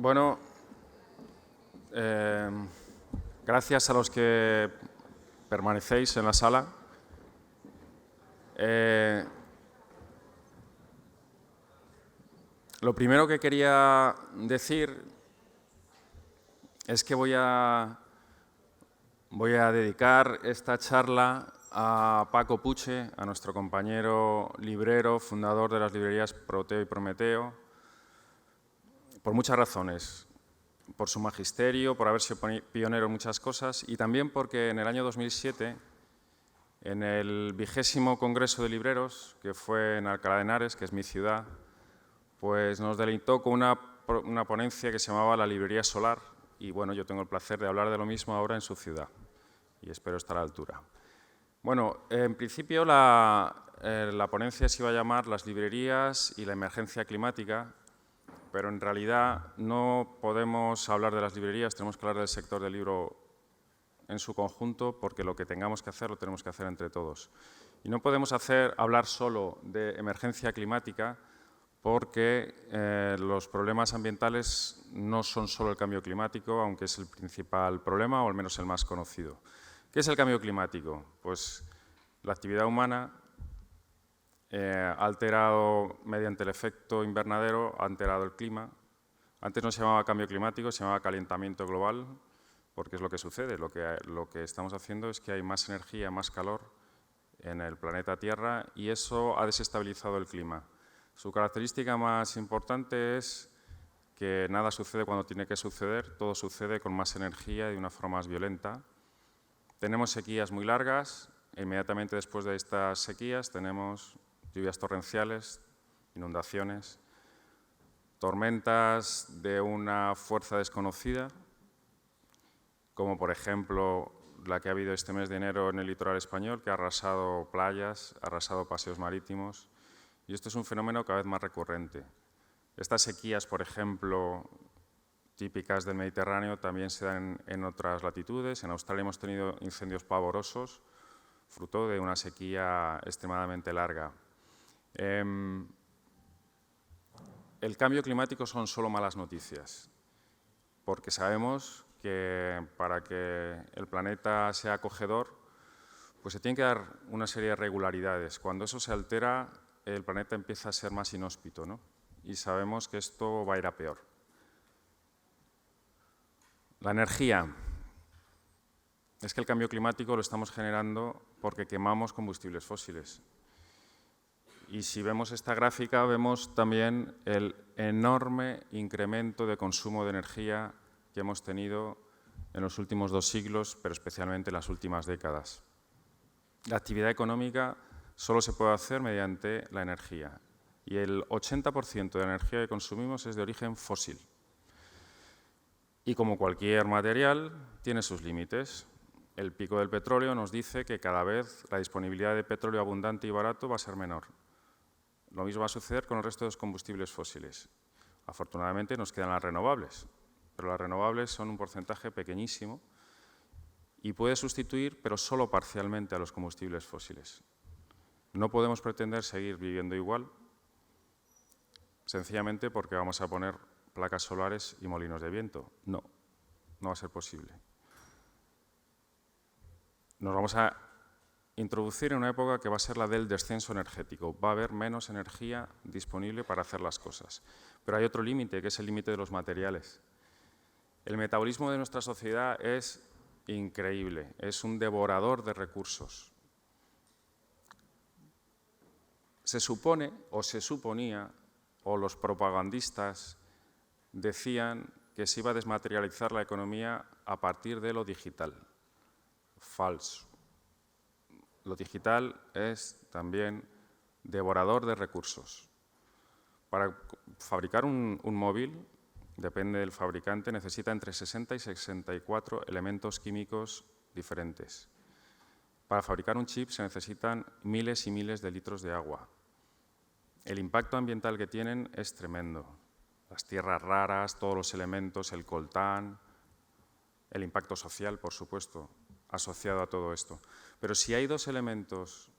Bueno, gracias a los que permanecéis en la sala. Lo primero que quería decir es que voy a dedicar esta charla a Paco Puche, a nuestro compañero librero, fundador de las librerías Proteo y Prometeo, por muchas razones. Por su magisterio, por haber sido pionero en muchas cosas y también porque en el año 2007, en el 20º Congreso de Libreros, que fue en Alcalá de Henares, que es mi ciudad, pues nos deleitó con una ponencia que se llamaba La Librería Solar y bueno, yo tengo el placer de hablar de lo mismo ahora en su ciudad y espero estar a la altura. Bueno, en principio la ponencia se iba a llamar Las librerías y la emergencia climática, pero en realidad no podemos hablar de las librerías, tenemos que hablar del sector del libro en su conjunto, porque lo que tengamos que hacer lo tenemos que hacer entre todos. Y no podemos hablar solo de emergencia climática, porque los problemas ambientales no son solo el cambio climático, aunque es el principal problema, o al menos el más conocido. ¿Qué es el cambio climático? Pues la actividad humana ha alterado, mediante el efecto invernadero, ha alterado el clima. Antes no se llamaba cambio climático, se llamaba calentamiento global, porque es lo que sucede. Lo que estamos haciendo es que hay más energía, más calor en el planeta Tierra y eso ha desestabilizado el clima. Su característica más importante es que nada sucede cuando tiene que suceder, todo sucede con más energía y de una forma más violenta. Tenemos sequías muy largas, e inmediatamente después de estas sequías tenemos lluvias torrenciales, inundaciones, tormentas de una fuerza desconocida, como por ejemplo la que ha habido este mes de enero en el litoral español, que ha arrasado playas, ha arrasado paseos marítimos, y esto es un fenómeno cada vez más recurrente. Estas sequías, por ejemplo, típicas del Mediterráneo, también se dan en otras latitudes. En Australia hemos tenido incendios pavorosos, fruto de una sequía extremadamente larga. El cambio climático son solo malas noticias, porque sabemos que para que el planeta sea acogedor, pues se tienen que dar una serie de regularidades. Cuando eso se altera, el planeta empieza a ser más inhóspito, ¿no? Y sabemos que esto va a ir a peor. La energía. Es que el cambio climático lo estamos generando porque quemamos combustibles fósiles. Y si vemos esta gráfica, vemos también el enorme incremento de consumo de energía que hemos tenido en los últimos 2 siglos, pero especialmente en las últimas décadas. La actividad económica solo se puede hacer mediante la energía. Y el 80% de la energía que consumimos es de origen fósil. Y como cualquier material, tiene sus límites. El pico del petróleo nos dice que cada vez la disponibilidad de petróleo abundante y barato va a ser menor. Lo mismo va a suceder con el resto de los combustibles fósiles. Afortunadamente nos quedan las renovables, pero las renovables son un porcentaje pequeñísimo y puede sustituir, pero solo parcialmente, a los combustibles fósiles. No podemos pretender seguir viviendo igual, sencillamente porque vamos a poner placas solares y molinos de viento. No va a ser posible. Nos vamos a introducir en una época que va a ser la del descenso energético. Va a haber menos energía disponible para hacer las cosas. Pero hay otro límite, que es el límite de los materiales. El metabolismo de nuestra sociedad es increíble, es un devorador de recursos. Se supone, o se suponía, o los propagandistas decían que se iba a desmaterializar la economía a partir de lo digital. Falso. Lo digital es también devorador de recursos. Para fabricar un móvil, depende del fabricante, necesita entre 60 y 64 elementos químicos diferentes. Para fabricar un chip se necesitan miles y miles de litros de agua. El impacto ambiental que tienen es tremendo. Las tierras raras, todos los elementos, el coltán, el impacto social, por supuesto, asociado a todo esto. Pero si hay 2 elementos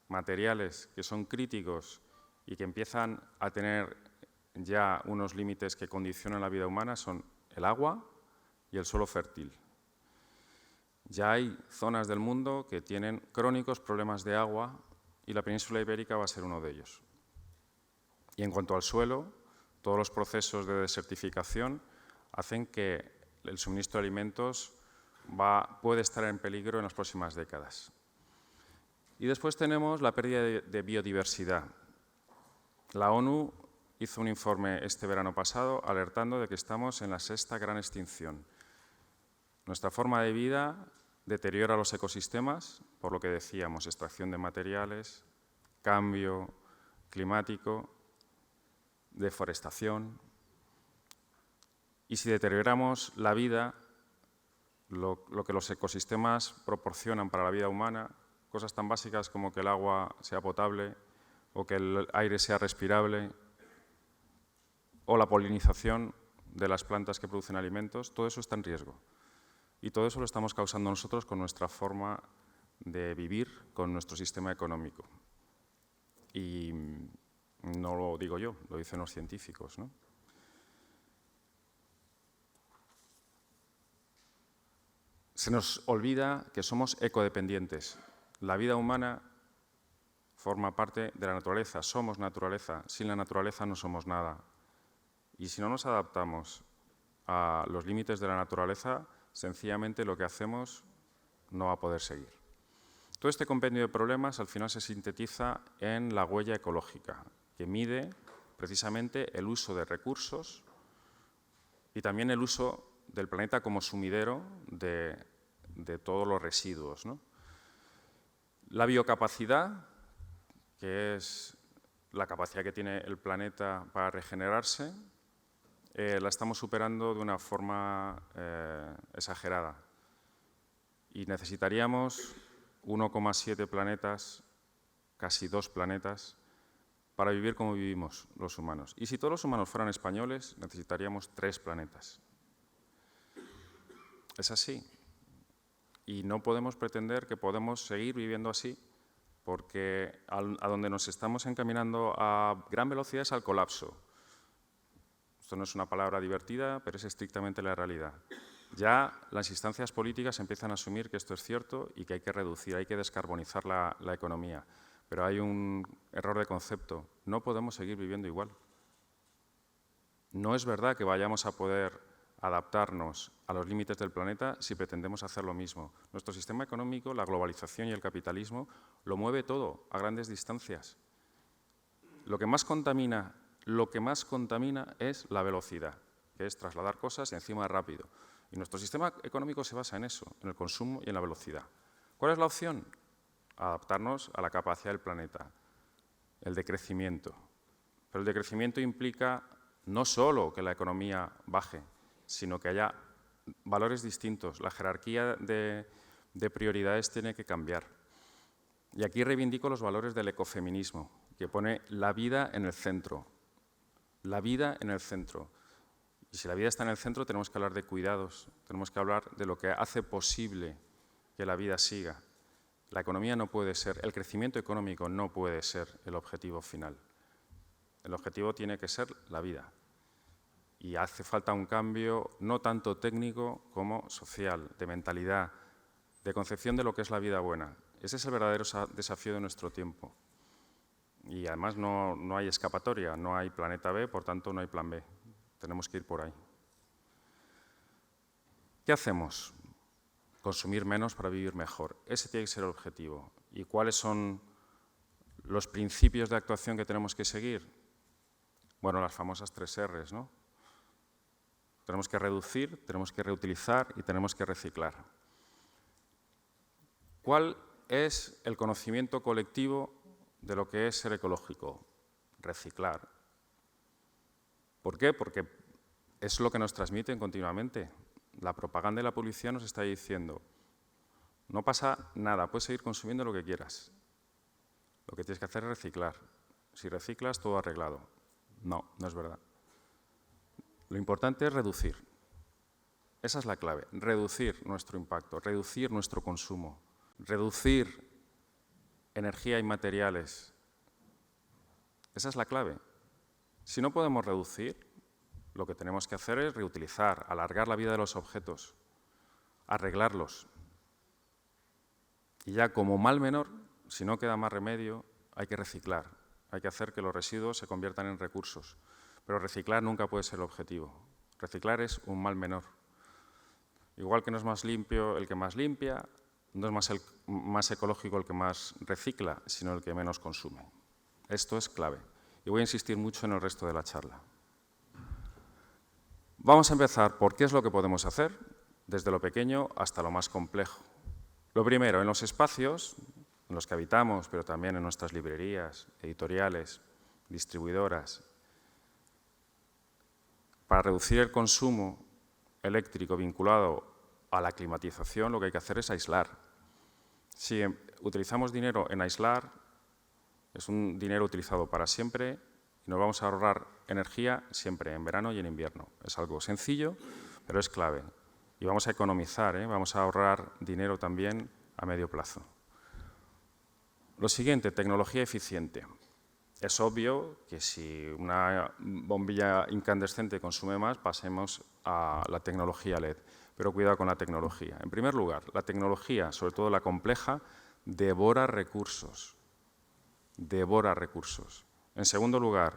materiales que son críticos y que empiezan a tener ya unos límites que condicionan la vida humana son el agua y el suelo fértil. Ya hay zonas del mundo que tienen crónicos problemas de agua y la península ibérica va a ser uno de ellos. Y en cuanto al suelo, todos los procesos de desertificación hacen que el suministro de alimentos puede estar en peligro en las próximas décadas. Y después tenemos la pérdida de biodiversidad. La ONU hizo un informe este verano pasado alertando de que estamos en la 6ª gran extinción. Nuestra forma de vida deteriora los ecosistemas, por lo que decíamos, extracción de materiales, cambio climático, deforestación. Y si deterioramos la vida, lo que los ecosistemas proporcionan para la vida humana, cosas tan básicas como que el agua sea potable o que el aire sea respirable o la polinización de las plantas que producen alimentos, todo eso está en riesgo. Y todo eso lo estamos causando nosotros con nuestra forma de vivir, con nuestro sistema económico. Y no lo digo yo, lo dicen los científicos, ¿no? Se nos olvida que somos ecodependientes. La vida humana forma parte de la naturaleza, somos naturaleza. Sin la naturaleza no somos nada. Y si no nos adaptamos a los límites de la naturaleza, sencillamente lo que hacemos no va a poder seguir. Todo este compendio de problemas al final se sintetiza en la huella ecológica, que mide precisamente el uso de recursos y también el uso del planeta como sumidero de todos los residuos, ¿no? La biocapacidad, que es la capacidad que tiene el planeta para regenerarse, la estamos superando de una forma exagerada. Y necesitaríamos 1,7 planetas, casi 2 planetas, para vivir como vivimos los humanos. Y si todos los humanos fueran españoles, necesitaríamos 3 planetas. Es así. Y no podemos pretender que podemos seguir viviendo así, porque a donde nos estamos encaminando a gran velocidad es al colapso. Esto no es una palabra divertida, pero es estrictamente la realidad. Ya las instancias políticas empiezan a asumir que esto es cierto y que hay que reducir, hay que descarbonizar la economía. Pero hay un error de concepto. No podemos seguir viviendo igual. No es verdad que vayamos a poder adaptarnos a los límites del planeta si pretendemos hacer lo mismo. Nuestro sistema económico, la globalización y el capitalismo lo mueve todo a grandes distancias. Lo que más contamina es la velocidad, que es trasladar cosas encima rápido. Y nuestro sistema económico se basa en eso, en el consumo y en la velocidad. ¿Cuál es la opción? Adaptarnos a la capacidad del planeta, el decrecimiento. Pero el decrecimiento implica no solo que la economía baje, sino que haya valores distintos. La jerarquía de prioridades tiene que cambiar. Y aquí reivindico los valores del ecofeminismo, que pone la vida en el centro. La vida en el centro. Y si la vida está en el centro, tenemos que hablar de cuidados, tenemos que hablar de lo que hace posible que la vida siga. La economía no puede ser, el crecimiento económico no puede ser el objetivo final. El objetivo tiene que ser la vida. Y hace falta un cambio no tanto técnico como social, de mentalidad, de concepción de lo que es la vida buena. Ese es el verdadero desafío de nuestro tiempo. Y además no hay escapatoria, no hay planeta B, por tanto no hay plan B. Tenemos que ir por ahí. ¿Qué hacemos? Consumir menos para vivir mejor. Ese tiene que ser el objetivo. ¿Y cuáles son los principios de actuación que tenemos que seguir? Bueno, las famosas 3 R's, ¿no? Tenemos que reducir, tenemos que reutilizar y tenemos que reciclar. ¿Cuál es el conocimiento colectivo de lo que es ser ecológico? Reciclar. ¿Por qué? Porque es lo que nos transmiten continuamente. La propaganda y la publicidad nos está diciendo, no pasa nada, puedes seguir consumiendo lo que quieras. Lo que tienes que hacer es reciclar. Si reciclas, todo arreglado. No, no es verdad. Lo importante es reducir. Esa es la clave, reducir nuestro impacto, reducir nuestro consumo, reducir energía y materiales. Esa es la clave. Si no podemos reducir, lo que tenemos que hacer es reutilizar, alargar la vida de los objetos, arreglarlos. Y ya como mal menor, si no queda más remedio, hay que reciclar. Hay que hacer que los residuos se conviertan en recursos. Pero reciclar nunca puede ser el objetivo. Reciclar es un mal menor. Igual que no es más limpio el que más limpia, no es más ecológico el que más recicla, sino el que menos consume. Esto es clave. Y voy a insistir mucho en el resto de la charla. Vamos a empezar por qué es lo que podemos hacer, desde lo pequeño hasta lo más complejo. Lo primero, en los espacios en los que habitamos, pero también en nuestras librerías, editoriales, distribuidoras, para reducir el consumo eléctrico vinculado a la climatización, lo que hay que hacer es aislar. Si utilizamos dinero en aislar, es un dinero utilizado para siempre y nos vamos a ahorrar energía siempre, en verano y en invierno. Es algo sencillo, pero es clave. Y vamos a economizar, vamos a ahorrar dinero también a medio plazo. Lo siguiente, tecnología eficiente. Es obvio que si una bombilla incandescente consume más, pasemos a la tecnología LED. Pero cuidado con la tecnología. En primer lugar, la tecnología, sobre todo la compleja, devora recursos. Devora recursos. En segundo lugar,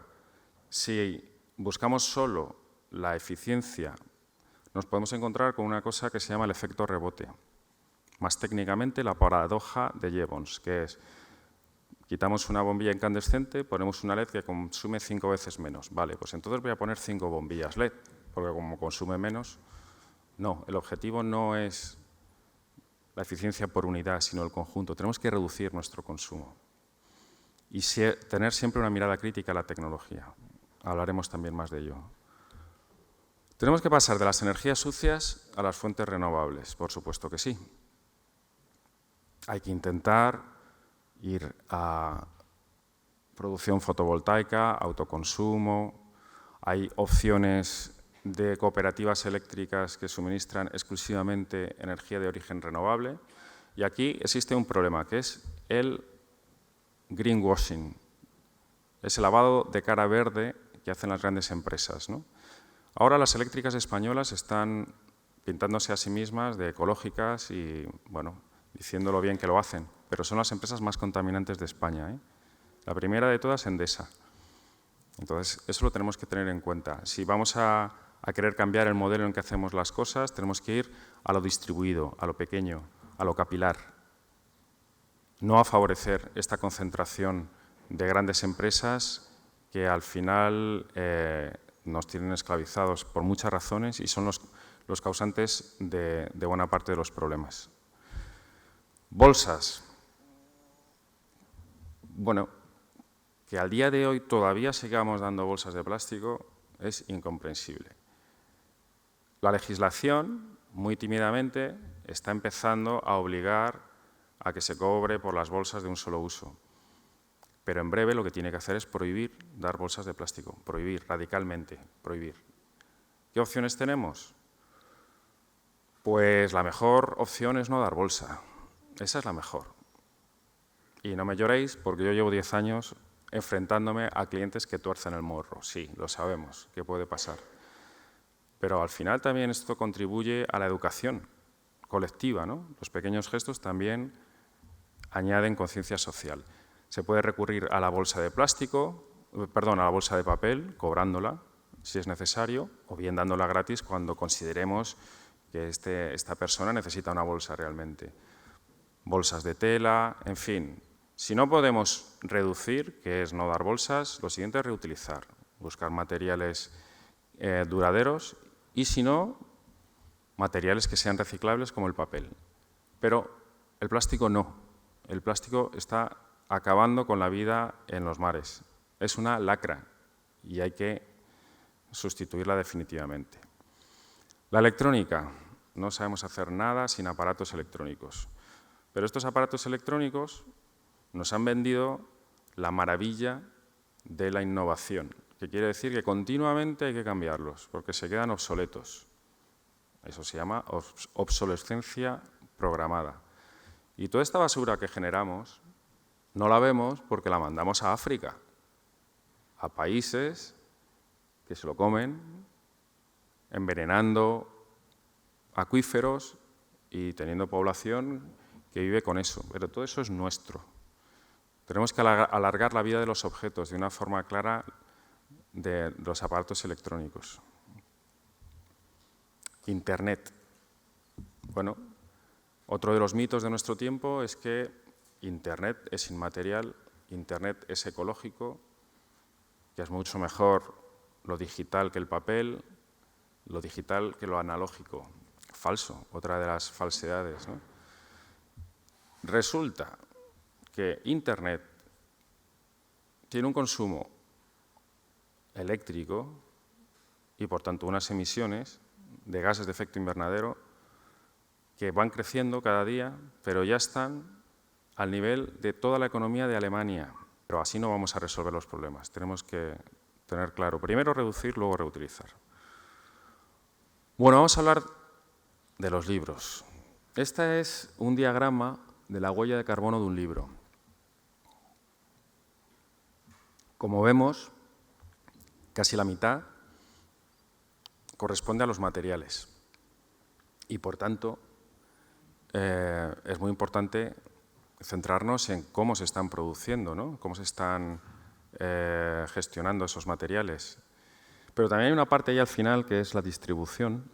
si buscamos solo la eficiencia, nos podemos encontrar con una cosa que se llama el efecto rebote. Más técnicamente, la paradoja de Jevons, que es: quitamos una bombilla incandescente, ponemos una LED que consume 5 veces menos. Vale, pues entonces voy a poner 5 bombillas LED, porque como consume menos. No, el objetivo no es la eficiencia por unidad, sino el conjunto. Tenemos que reducir nuestro consumo y tener siempre una mirada crítica a la tecnología. Hablaremos también más de ello. ¿Tenemos que pasar de las energías sucias a las fuentes renovables? Por supuesto que sí. Hay que intentar ir a producción fotovoltaica, autoconsumo. Hay opciones de cooperativas eléctricas que suministran exclusivamente energía de origen renovable. Y aquí existe un problema, que es el greenwashing, ese lavado de cara verde que hacen las grandes empresas, ¿no? Ahora las eléctricas españolas están pintándose a sí mismas de ecológicas y, bueno, diciendo lo bien que lo hacen, pero son las empresas más contaminantes de España, ¿eh? La primera de todas, Endesa. Entonces, eso lo tenemos que tener en cuenta. Si vamos a querer cambiar el modelo en que hacemos las cosas, tenemos que ir a lo distribuido, a lo pequeño, a lo capilar. No a favorecer esta concentración de grandes empresas que al final nos tienen esclavizados por muchas razones y son los causantes de buena parte de los problemas. Bolsas. Bueno, que al día de hoy todavía sigamos dando bolsas de plástico es incomprensible. La legislación, muy tímidamente, está empezando a obligar a que se cobre por las bolsas de un solo uso. Pero en breve lo que tiene que hacer es prohibir dar bolsas de plástico, prohibir radicalmente, prohibir. ¿Qué opciones tenemos? Pues la mejor opción es no dar bolsa. Esa es la mejor. Y no me lloréis porque yo llevo 10 años enfrentándome a clientes que tuercen el morro. Sí, lo sabemos, que puede pasar. Pero al final también esto contribuye a la educación colectiva, ¿no? Los pequeños gestos también añaden conciencia social. Se puede recurrir a la bolsa de plástico, a la bolsa de papel, cobrándola si es necesario, o bien dándola gratis cuando consideremos que esta persona necesita una bolsa realmente. Bolsas de tela, en fin. Si no podemos reducir, que es no dar bolsas, lo siguiente es reutilizar, buscar materiales duraderos y, si no, materiales que sean reciclables como el papel. Pero el plástico no. El plástico está acabando con la vida en los mares. Es una lacra y hay que sustituirla definitivamente. La electrónica. No sabemos hacer nada sin aparatos electrónicos. Pero estos aparatos electrónicos nos han vendido la maravilla de la innovación, que quiere decir que continuamente hay que cambiarlos porque se quedan obsoletos. Eso se llama obsolescencia programada. Y toda esta basura que generamos no la vemos porque la mandamos a África, a países que se lo comen, envenenando acuíferos y teniendo población que vive con eso. Pero todo eso es nuestro. Tenemos que alargar la vida de los objetos de una forma clara de los aparatos electrónicos. Internet. Bueno, otro de los mitos de nuestro tiempo es que Internet es inmaterial, Internet es ecológico, que es mucho mejor lo digital que el papel, lo digital que lo analógico. Falso, otra de las falsedades, ¿no? Resulta que Internet tiene un consumo eléctrico y, por tanto, unas emisiones de gases de efecto invernadero que van creciendo cada día, pero ya están al nivel de toda la economía de Alemania. Pero así no vamos a resolver los problemas. Tenemos que tener claro, primero reducir, luego reutilizar. Bueno, vamos a hablar de los libros. Este es un diagrama de la huella de carbono de un libro. Como vemos, casi la mitad corresponde a los materiales. Y, por tanto, es muy importante centrarnos en cómo se están produciendo, ¿no? Cómo se están gestionando esos materiales. Pero también hay una parte ahí al final que es la distribución,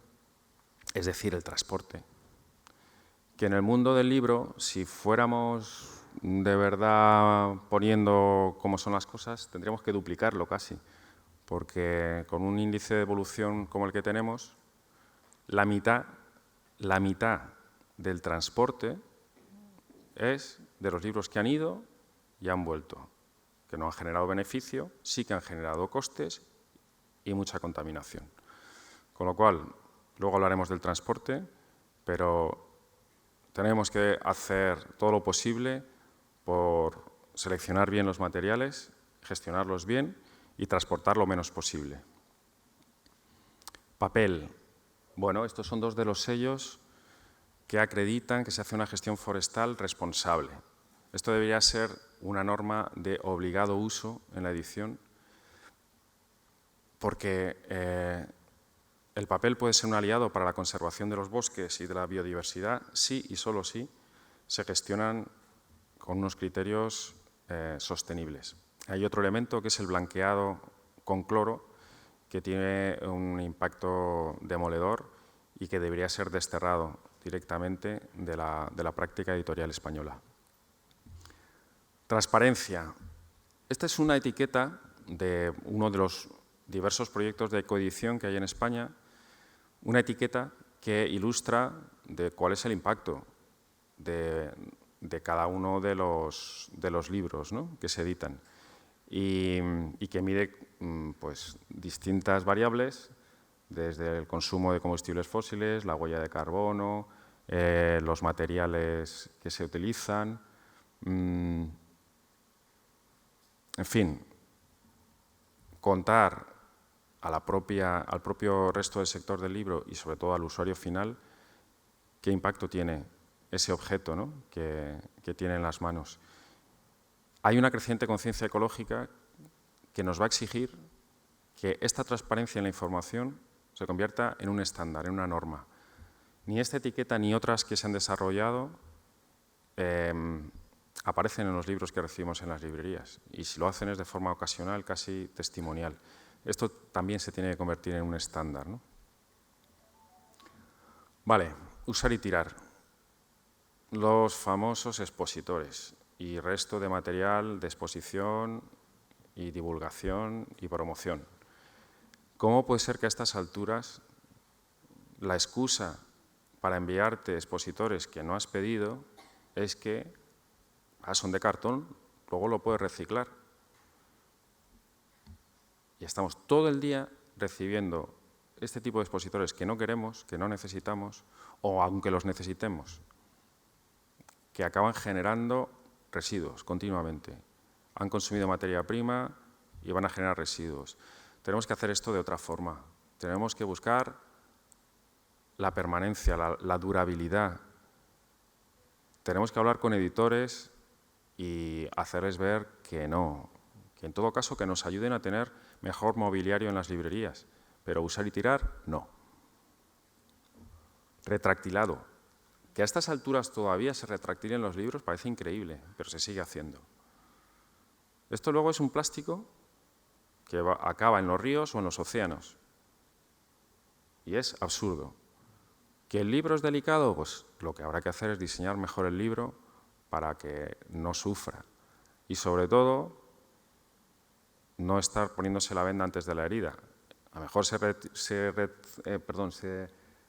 es decir, el transporte. Que en el mundo del libro, si fuéramos de verdad poniendo cómo son las cosas, tendríamos que duplicarlo casi, porque con un índice de evolución como el que tenemos, la mitad del transporte es de los libros que han ido y han vuelto, que no han generado beneficio, sí que han generado costes y mucha contaminación. Con lo cual, luego hablaremos del transporte, pero tenemos que hacer todo lo posible por seleccionar bien los materiales, gestionarlos bien y transportar lo menos posible. Papel. Bueno, estos son dos de los sellos que acreditan que se hace una gestión forestal responsable. Esto debería ser una norma de obligado uso en la edición, porque el papel puede ser un aliado para la conservación de los bosques y de la biodiversidad si y solo si se gestionan con unos criterios sostenibles. Hay otro elemento que es el blanqueado con cloro, que tiene un impacto demoledor y que debería ser desterrado directamente de la práctica editorial española. Transparencia. Esta es una etiqueta de uno de los diversos proyectos de coedición que hay en España, una etiqueta que ilustra cuál es el impacto de cada uno de los libros, ¿no?, que se editan y que mide pues, distintas variables, desde el consumo de combustibles fósiles, la huella de carbono, los materiales que se utilizan, en fin, contar al propio resto del sector del libro y sobre todo al usuario final qué impacto tiene ese objeto, ¿no?, que tiene en las manos. Hay una creciente conciencia ecológica que nos va a exigir que esta transparencia en la información se convierta en un estándar, en una norma. Ni esta etiqueta ni otras que se han desarrollado aparecen en los libros que recibimos en las librerías, y si lo hacen es de forma ocasional, casi testimonial. Esto también se tiene que convertir en un estándar, ¿no? Vale, usar y tirar. Los famosos expositores y resto de material de exposición y divulgación y promoción. ¿Cómo puede ser que a estas alturas la excusa para enviarte expositores que no has pedido es que son de cartón, luego lo puedes reciclar? Y estamos todo el día recibiendo este tipo de expositores que no queremos, que no necesitamos, o aunque los necesitemos, que acaban generando residuos continuamente. Han consumido materia prima y van a generar residuos. Tenemos que hacer esto de otra forma. Tenemos que buscar la permanencia, la durabilidad. Tenemos que hablar con editores y hacerles ver que no, que en todo caso que nos ayuden a tener mejor mobiliario en las librerías, pero usar y tirar, no. Retractilado. Que a estas alturas todavía se retractilen los libros parece increíble, pero se sigue haciendo. Esto luego es un plástico que acaba en los ríos o en los océanos. Y es absurdo. ¿Que el libro es delicado? Pues lo que habrá que hacer es diseñar mejor el libro para que no sufra. Y sobre todo, no estar poniéndose la venda antes de la herida. A lo mejor se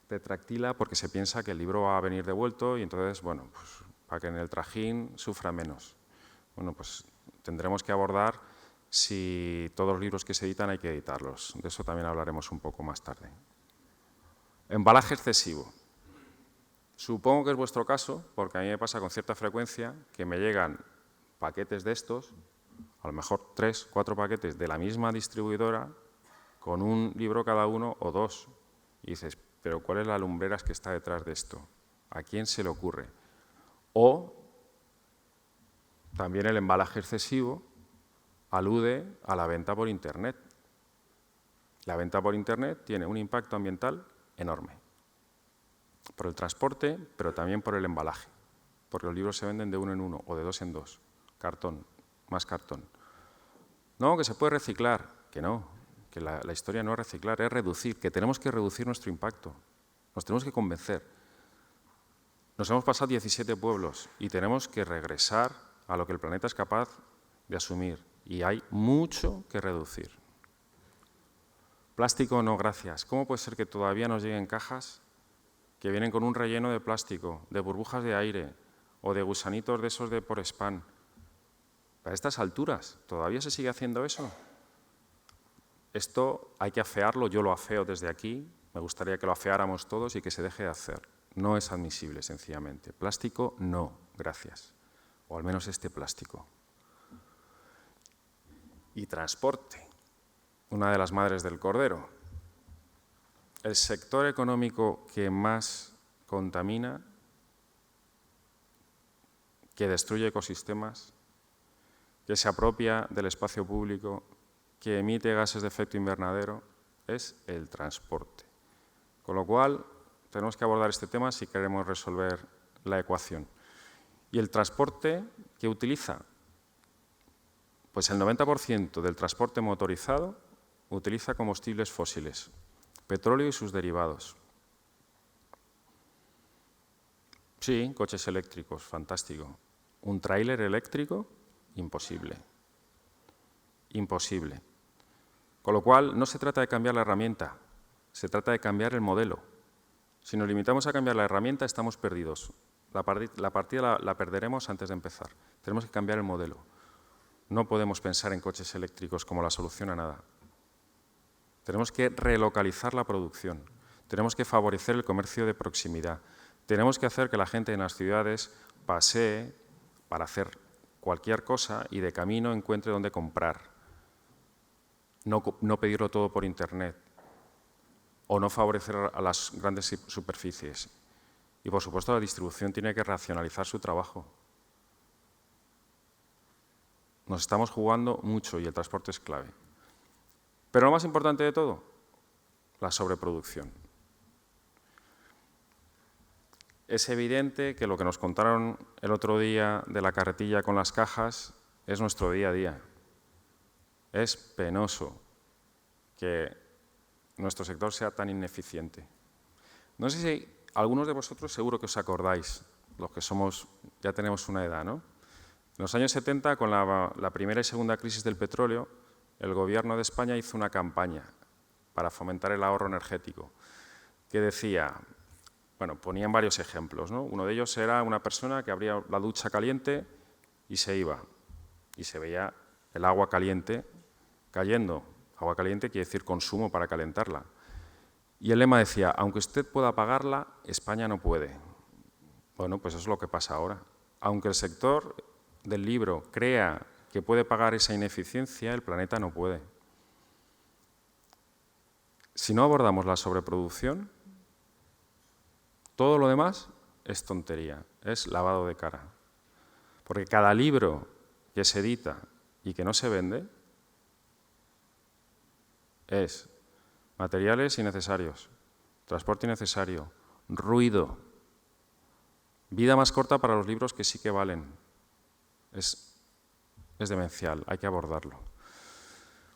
retractila porque se piensa que el libro va a venir devuelto y entonces, bueno, pues para que en el trajín sufra menos. Bueno, pues tendremos que abordar si todos los libros que se editan hay que editarlos. De eso también hablaremos un poco más tarde. Embalaje excesivo. Supongo que es vuestro caso, porque a mí me pasa con cierta frecuencia que me llegan paquetes de estos, a lo mejor 3, 4 paquetes de la misma distribuidora, con un libro cada uno o 2. Y dices, pero ¿cuál es la lumbreras que está detrás de esto? ¿A quién se le ocurre? O también el embalaje excesivo alude a la venta por Internet. La venta por Internet tiene un impacto ambiental enorme. Por el transporte, pero también por el embalaje. Porque los libros se venden de 1 en 1 o de 2 en 2. Cartón, más cartón. No, que se puede reciclar. Que no, que la historia no es reciclar, es reducir, que tenemos que reducir nuestro impacto. Nos tenemos que convencer. Nos hemos pasado 17 pueblos y tenemos que regresar a lo que el planeta es capaz de asumir. Y hay mucho que reducir. Plástico no, gracias. ¿Cómo puede ser que todavía nos lleguen cajas que vienen con un relleno de plástico, de burbujas de aire o de gusanitos de esos de por spam? A estas alturas, ¿todavía se sigue haciendo eso? Esto hay que afearlo, yo lo afeo desde aquí, me gustaría que lo afeáramos todos y que se deje de hacer. No es admisible, sencillamente. Plástico, no, gracias. O al menos este plástico. Y transporte, una de las madres del cordero. El sector económico que más contamina, que destruye ecosistemas, que se apropia del espacio público, que emite gases de efecto invernadero, es el transporte. Con lo cual, tenemos que abordar este tema si queremos resolver la ecuación. ¿Y el transporte qué utiliza? Pues el 90% del transporte motorizado utiliza combustibles fósiles, petróleo y sus derivados. Sí, coches eléctricos, fantástico. ¿Un tráiler eléctrico? Imposible. Imposible. Con lo cual, no se trata de cambiar la herramienta, se trata de cambiar el modelo. Si nos limitamos a cambiar la herramienta, estamos perdidos. La partida la perderemos antes de empezar. Tenemos que cambiar el modelo. No podemos pensar en coches eléctricos como la solución a nada. Tenemos que relocalizar la producción. Tenemos que favorecer el comercio de proximidad. Tenemos que hacer que la gente en las ciudades pasee para hacer cualquier cosa y de camino encuentre dónde comprar. No pedirlo todo por Internet o no favorecer a las grandes superficies. Y, por supuesto, la distribución tiene que racionalizar su trabajo. Nos estamos jugando mucho y el transporte es clave. Pero lo más importante de todo, la sobreproducción. Es evidente que lo que nos contaron el otro día de la carretilla con las cajas es nuestro día a día. Es penoso que nuestro sector sea tan ineficiente. No sé si algunos de vosotros seguro que os acordáis, los que ya tenemos una edad, ¿no? En los años 70, con la primera y segunda crisis del petróleo, el Gobierno de España hizo una campaña para fomentar el ahorro energético, que decía, bueno, ponían varios ejemplos, ¿no? Uno de ellos era una persona que abría la ducha caliente y se iba, y se veía el agua caliente cayendo. Agua caliente quiere decir consumo para calentarla. Y el lema decía, aunque usted pueda pagarla, España no puede. Bueno, pues eso es lo que pasa ahora. Aunque el sector del libro crea que puede pagar esa ineficiencia, el planeta no puede. Si no abordamos la sobreproducción, todo lo demás es tontería, es lavado de cara. Porque cada libro que se edita y que no se vende es materiales innecesarios, transporte innecesario, ruido, vida más corta para los libros que sí que valen. Es demencial, hay que abordarlo.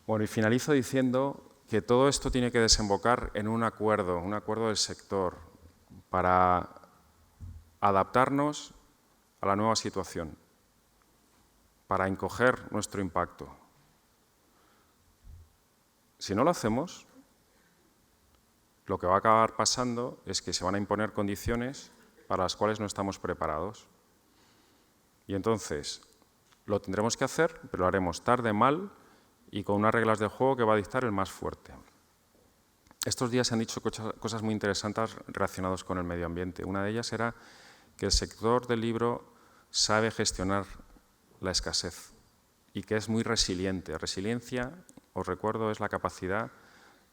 Bueno, y finalizo diciendo que todo esto tiene que desembocar en un acuerdo del sector para adaptarnos a la nueva situación, para encoger nuestro impacto. Si no lo hacemos, lo que va a acabar pasando es que se van a imponer condiciones para las cuales no estamos preparados. Y entonces lo tendremos que hacer, pero lo haremos tarde, mal y con unas reglas de juego que va a dictar el más fuerte. Estos días se han dicho cosas muy interesantes relacionadas con el medio ambiente. Una de ellas era que el sector del libro sabe gestionar la escasez y que es muy resiliente. Resiliencia, os recuerdo, es la capacidad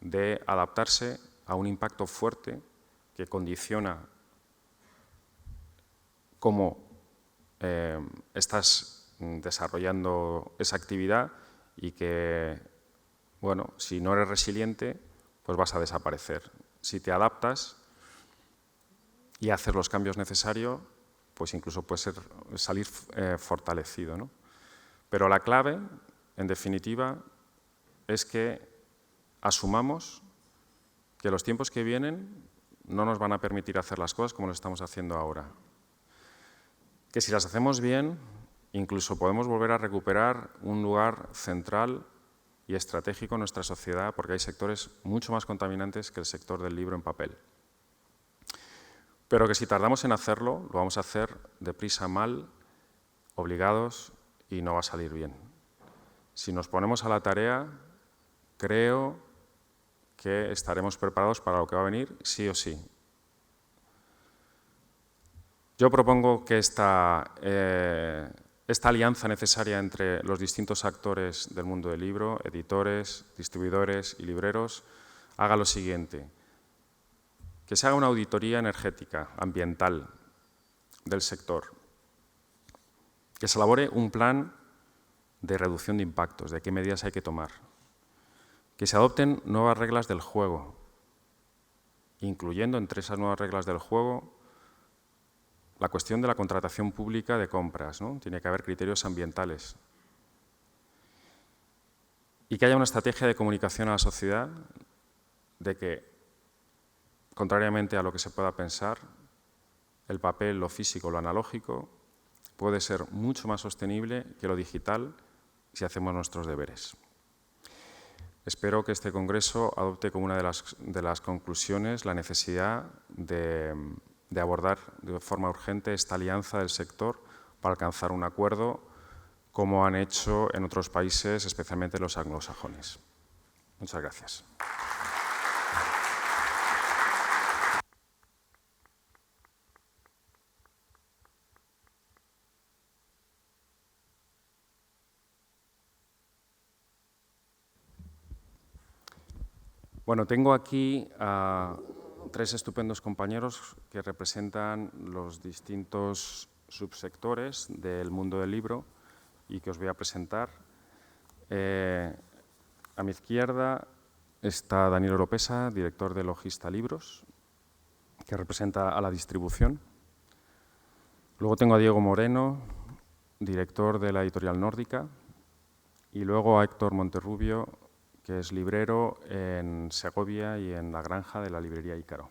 de adaptarse a un impacto fuerte que condiciona cómo estás desarrollando esa actividad y que, bueno, si no eres resiliente, pues vas a desaparecer. Si te adaptas y haces los cambios necesarios, pues incluso puedes salir fortalecido, ¿no? Pero la clave, en definitiva, es que asumamos que los tiempos que vienen no nos van a permitir hacer las cosas como lo estamos haciendo ahora. Que si las hacemos bien, incluso podemos volver a recuperar un lugar central y estratégico en nuestra sociedad, porque hay sectores mucho más contaminantes que el sector del libro en papel. Pero que si tardamos en hacerlo, lo vamos a hacer deprisa, mal, obligados y no va a salir bien. Si nos ponemos a la tarea, creo que estaremos preparados para lo que va a venir, sí o sí. Yo propongo que esta alianza necesaria entre los distintos actores del mundo del libro, editores, distribuidores y libreros, haga lo siguiente: que se haga una auditoría energética, ambiental, del sector, que se elabore un plan de reducción de impactos, de qué medidas hay que tomar, que se adopten nuevas reglas del juego, incluyendo entre esas nuevas reglas del juego la cuestión de la contratación pública de compras, ¿no? Tiene que haber criterios ambientales. Y que haya una estrategia de comunicación a la sociedad de que, contrariamente a lo que se pueda pensar, el papel, lo físico, lo analógico, puede ser mucho más sostenible que lo digital si hacemos nuestros deberes. Espero que este Congreso adopte como una de las conclusiones la necesidad de abordar de forma urgente esta alianza del sector para alcanzar un acuerdo, como han hecho en otros países, especialmente los anglosajones. Muchas gracias. Bueno, tengo aquí a tres estupendos compañeros que representan los distintos subsectores del mundo del libro y que os voy a presentar. A mi izquierda está Daniel Oropesa, director de Logista Libros, que representa a la distribución. Luego tengo a Diego Moreno, director de la editorial Nórdica, y luego a Héctor Monterrubio, que es librero en Segovia y en La Granja de la librería Ícaro.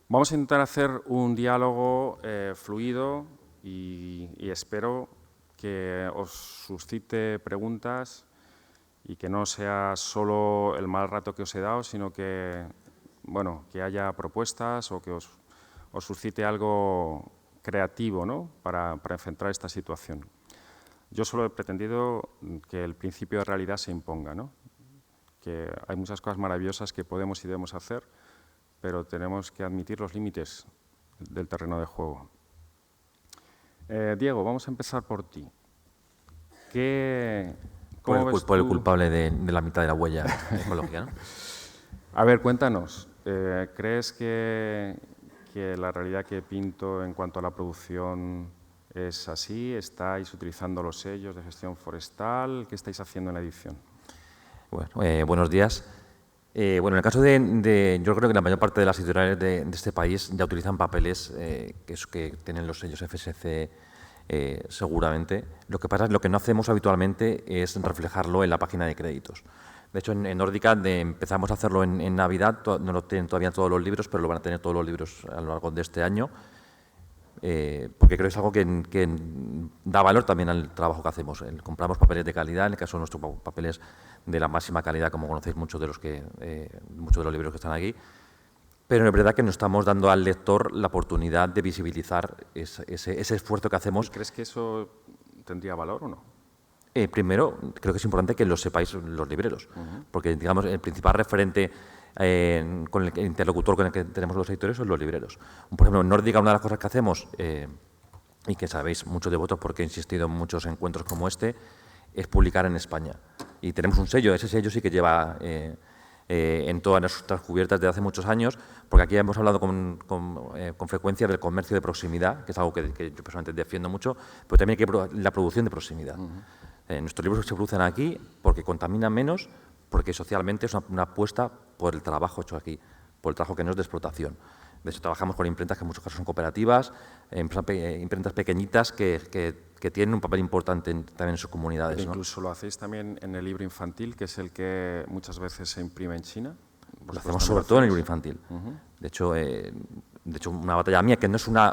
Vamos a intentar hacer un diálogo fluido y espero que os suscite preguntas y que no sea solo el mal rato que os he dado, sino que, bueno, que haya propuestas o que os suscite algo creativo, ¿no?, para enfrentar esta situación. Yo solo he pretendido que el principio de realidad se imponga, ¿no?, que hay muchas cosas maravillosas que podemos y debemos hacer, pero tenemos que admitir los límites del terreno de juego. Diego, vamos a empezar por ti. ¿Cómo ves tú? El culpable de la mitad de la huella ecológica, ¿no? A ver, cuéntanos. ¿Crees que la realidad que pinto en cuanto a la producción es así? ¿Estáis utilizando los sellos de gestión forestal? ¿Qué estáis haciendo en la edición? Bueno, buenos días. Bueno, en el caso yo creo que la mayor parte de las editoriales de este país ya utilizan papeles que tienen los sellos FSC seguramente. Lo que pasa es lo que no hacemos habitualmente es reflejarlo en la página de créditos. De hecho, en Nórdica empezamos a hacerlo en Navidad, no lo tienen todavía todos los libros, pero lo van a tener todos los libros a lo largo de este año, porque creo que es algo que da valor también al trabajo que hacemos. Compramos papeles de calidad, en el caso de nuestros papeles de la máxima calidad, como conocéis muchos de los libros que están aquí, pero es verdad que nos estamos dando al lector la oportunidad de visibilizar ese esfuerzo que hacemos. ¿Crees que eso tendría valor o no? Primero, creo que es importante que lo sepáis los libreros, porque digamos el principal referente con el interlocutor con el que tenemos los editores son los libreros. Por ejemplo, en Nórdica, una de las cosas que hacemos, y que sabéis muchos de vosotros porque he insistido en muchos encuentros como este, es publicar en España. Y tenemos un sello, ese sello sí que lleva en todas nuestras cubiertas desde hace muchos años, porque aquí hemos hablado con frecuencia del comercio de proximidad, que es algo que yo personalmente defiendo mucho, pero también hay que la producción de proximidad. Nuestros libros se producen aquí porque contaminan menos, porque socialmente es una apuesta por el trabajo hecho aquí, por el trabajo que no es de explotación. De hecho, trabajamos con imprentas que en muchos casos son cooperativas, imprentas pequeñitas que tienen un papel importante también en sus comunidades. Pero incluso lo hacéis también en el libro infantil, que es el que muchas veces se imprime en China. Lo hacemos sobre todo en el libro infantil. De hecho, una batalla mía, que no es una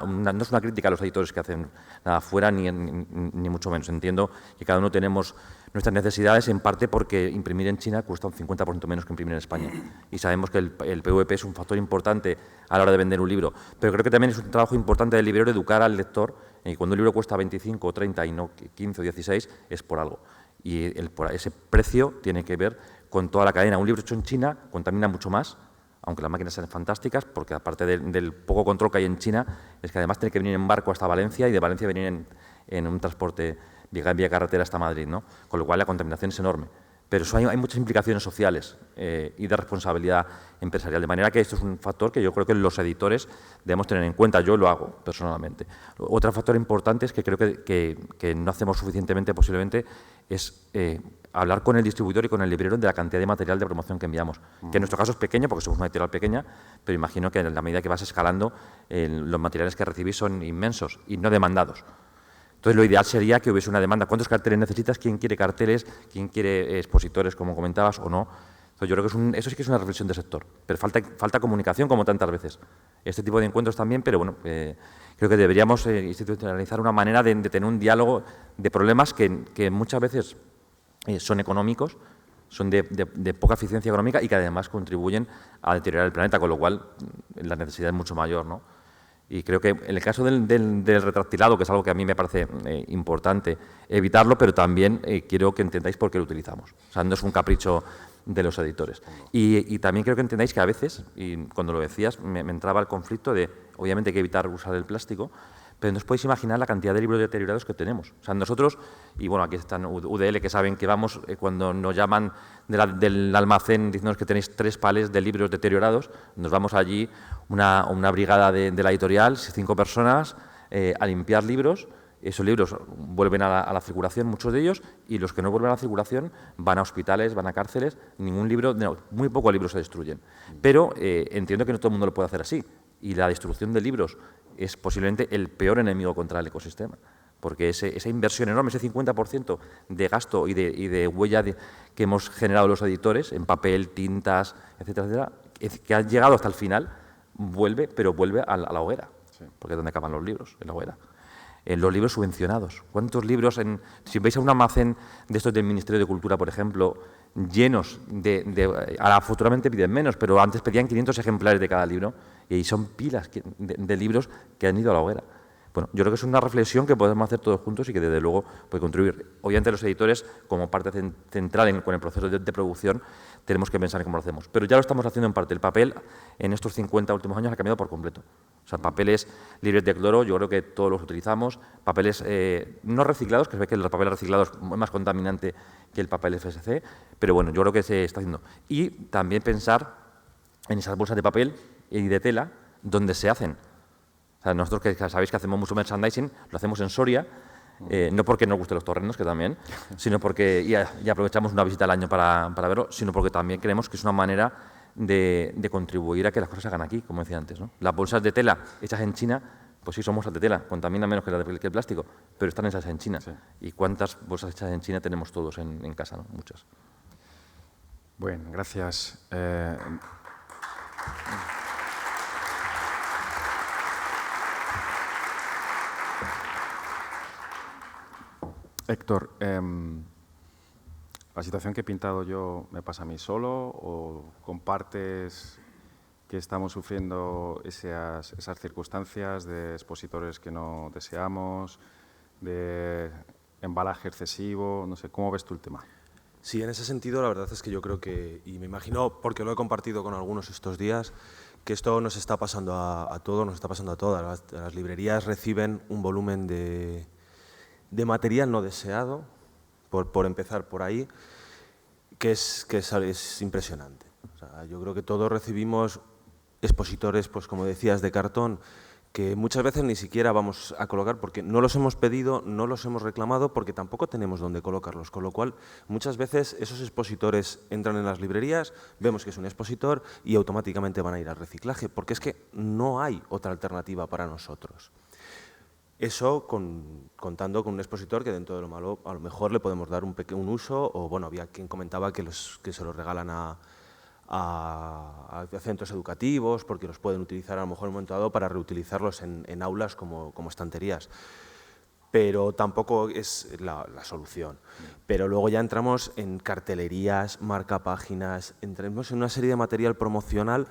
crítica a los editores que hacen nada fuera, ni mucho menos. Entiendo que cada uno tenemos nuestras necesidades, en parte porque imprimir en China cuesta un 50% menos que imprimir en España. Y sabemos que el PVP es un factor importante a la hora de vender un libro. Pero creo que también es un trabajo importante del librero educar al lector en que cuando un libro cuesta 25 o 30 y no 15 o 16, es por algo. Y ese precio tiene que ver con toda la cadena. Un libro hecho en China contamina mucho más, aunque las máquinas sean fantásticas, porque aparte del poco control que hay en China, es que además tiene que venir en barco hasta Valencia y de Valencia venir en un transporte vía carretera hasta Madrid, ¿no? Con lo cual la contaminación es enorme. Pero eso hay muchas implicaciones sociales y de responsabilidad empresarial, de manera que esto es un factor que yo creo que los editores debemos tener en cuenta. Yo lo hago personalmente. Otro factor importante es que creo que no hacemos suficientemente posiblemente es hablar con el distribuidor y con el librero de la cantidad de material de promoción que enviamos. Que en nuestro caso es pequeño porque somos una editorial pequeña, pero imagino que en la medida que vas escalando los materiales que recibís son inmensos y no demandados. Entonces, lo ideal sería que hubiese una demanda. ¿Cuántos carteles necesitas? ¿Quién quiere carteles? ¿Quién quiere expositores, como comentabas, o no? Entonces, yo creo que eso sí que es una reflexión de sector. Pero falta comunicación, como tantas veces. Este tipo de encuentros también, pero bueno, creo que deberíamos institucionalizar una manera de tener un diálogo de problemas que muchas veces son económicos, son de poca eficiencia económica y que además contribuyen a deteriorar el planeta, con lo cual la necesidad es mucho mayor, ¿no? Y creo que en el caso del retractilado, que es algo que a mí me parece importante evitarlo, pero también quiero que entendáis por qué lo utilizamos. O sea, no es un capricho de los editores. Y también creo que entendáis que a veces, y cuando lo decías, me entraba el conflicto de, obviamente hay que evitar usar el plástico, pero no os podéis imaginar la cantidad de libros deteriorados que tenemos. O sea, nosotros, y bueno, aquí están UDL, que saben que vamos, cuando nos llaman del almacén diciendo que tenéis 3 palés de libros deteriorados, nos vamos allí, una brigada de la editorial, 5 personas, a limpiar libros. Esos libros vuelven a la circulación, muchos de ellos, y los que no vuelven a la circulación van a hospitales, van a cárceles. Muy pocos libros se destruyen. Pero entiendo que no todo el mundo lo puede hacer así. Y la destrucción de libros es posiblemente el peor enemigo contra el ecosistema, porque esa inversión enorme, ese 50% de gasto y de huella que hemos generado los editores en papel, tintas, etcétera, etcétera, que ha llegado hasta el final, vuelve a la hoguera, sí. Porque es donde acaban los libros, en la hoguera. Los libros subvencionados. ¿Cuántos libros, si veis a un almacén de estos del Ministerio de Cultura, por ejemplo, llenos ahora futuramente piden menos, pero antes pedían 500 ejemplares de cada libro, y ahí son pilas de libros que han ido a la hoguera. Bueno, yo creo que es una reflexión que podemos hacer todos juntos y que desde luego puede contribuir. Obviamente los editores, como parte central con el proceso de producción, tenemos que pensar en cómo lo hacemos. Pero ya lo estamos haciendo en parte. El papel en estos 50 últimos años ha cambiado por completo. O sea, papeles libres de cloro, yo creo que todos los utilizamos. Papeles no reciclados, que se ve que el papel reciclado es más contaminante que el papel FSC, pero bueno, yo creo que se está haciendo. Y también pensar en esas bolsas de papel y de tela donde se hacen. O sea, nosotros que sabéis que hacemos mucho merchandising, lo hacemos en Soria, no porque nos gusten los torrenos, que también, sino porque y aprovechamos una visita al año para verlo, sino porque también creemos que es una manera de contribuir a que las cosas se hagan aquí, como decía antes, ¿no? Las bolsas de tela hechas en China, pues sí, son bolsas de tela, contaminan menos que el plástico, pero están hechas en China. Sí. ¿Y cuántas bolsas hechas en China tenemos todos en casa, ¿no? Muchas. Bueno, gracias. Héctor, ¿la situación que he pintado yo me pasa a mí solo o compartes que estamos sufriendo esas circunstancias de expositores que no deseamos, de embalaje excesivo? No sé, ¿cómo ves tú el tema? Sí, en ese sentido la verdad es que yo creo que, y me imagino porque lo he compartido con algunos estos días, que esto nos está pasando a todos, nos está pasando a todas. Las librerías reciben un volumen de material no deseado, por empezar por ahí, que es impresionante. O sea, yo creo que todos recibimos expositores, pues como decías, de cartón, que muchas veces ni siquiera vamos a colocar porque no los hemos pedido, no los hemos reclamado, porque tampoco tenemos dónde colocarlos. Con lo cual, muchas veces esos expositores entran en las librerías, vemos que es un expositor y automáticamente van a ir al reciclaje, porque es que no hay otra alternativa para nosotros. Eso contando con un expositor que dentro de lo malo a lo mejor le podemos dar un uso, o bueno, había quien comentaba que se los regalan a centros educativos porque los pueden utilizar a lo mejor en un momento dado para reutilizarlos en aulas como estanterías. Pero tampoco es la solución. Pero luego ya entramos en cartelerías, marcapáginas, entramos en una serie de material promocional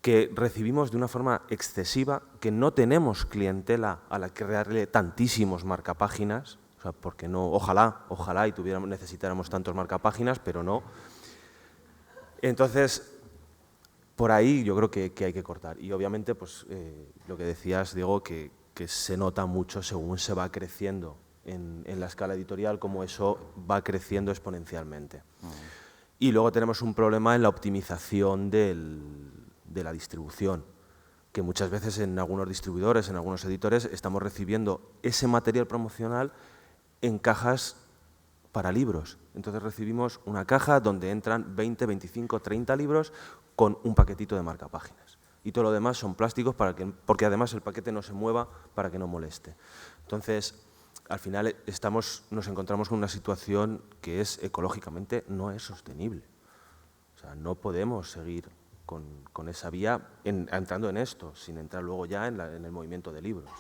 que recibimos de una forma excesiva, que no tenemos clientela a la que darle tantísimos marcapáginas, o sea, porque no, ojalá y necesitáramos tantos marcapáginas, pero no. Entonces, por ahí yo creo que hay que cortar. Y obviamente, pues lo que decías, Diego, que se nota mucho según se va creciendo en la escala editorial, como eso va creciendo exponencialmente. Y luego tenemos un problema en la optimización de la distribución, que muchas veces en algunos distribuidores, en algunos editores, estamos recibiendo ese material promocional en cajas para libros. Entonces recibimos una caja donde entran 20, 25, 30 libros con un paquetito de marcapáginas. Y todo lo demás son plásticos porque además el paquete no se mueva para que no moleste. Entonces, al final nos encontramos con una situación que ecológicamente no es sostenible. O sea, no podemos seguir con esa vía entrando en esto, sin entrar luego ya en el movimiento de libros.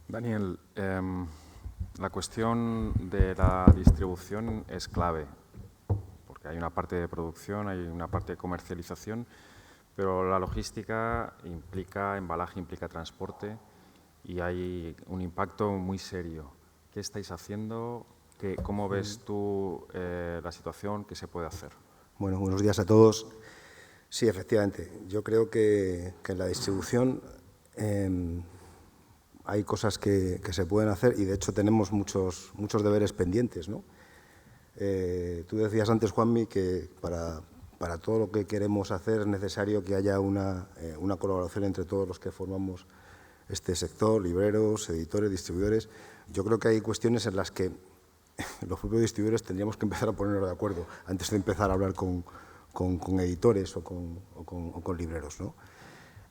Daniel, la cuestión de la distribución es clave, porque hay una parte de producción, hay una parte de comercialización, pero la logística implica embalaje, implica transporte y hay un impacto muy serio. ¿Qué estáis haciendo? ¿Cómo ves tú la situación? ¿Qué se puede hacer? Bueno, buenos días a todos. Sí, efectivamente. Yo creo que en la distribución hay cosas que se pueden hacer y, de hecho, tenemos muchos deberes pendientes, ¿no? Tú decías antes, Juanmi, que para todo lo que queremos hacer es necesario que haya una colaboración entre todos los que formamos este sector, libreros, editores, distribuidores. Yo creo que hay cuestiones en las que los propios distribuidores tendríamos que empezar a ponernos de acuerdo antes de empezar a hablar con editores o con libreros, ¿no?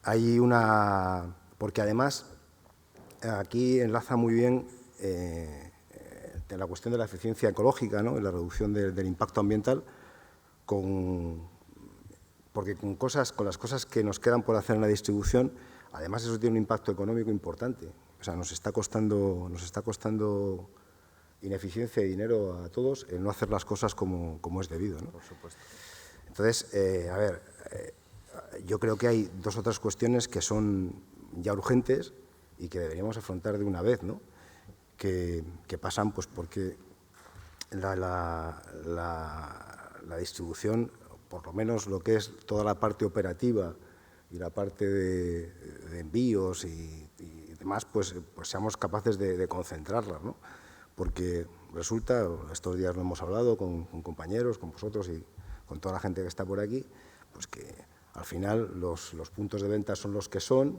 Hay porque además aquí enlaza muy bien la cuestión de la eficiencia ecológica, ¿no? Y la reducción del impacto ambiental, porque con las cosas que nos quedan por hacer en la distribución, además eso tiene un impacto económico importante. O sea, nos está costando ineficiencia y dinero a todos el no hacer las cosas como es debido, ¿no? Por supuesto. Entonces, yo creo que hay dos o tres cuestiones que son ya urgentes y que deberíamos afrontar de una vez, ¿no? Que pasan pues porque la distribución, por lo menos lo que es toda la parte operativa y la parte de envíos y demás, pues seamos capaces de concentrarla, ¿no? Porque resulta, estos días lo hemos hablado con compañeros, con vosotros y con toda la gente que está por aquí, pues que al final los puntos de venta son los que son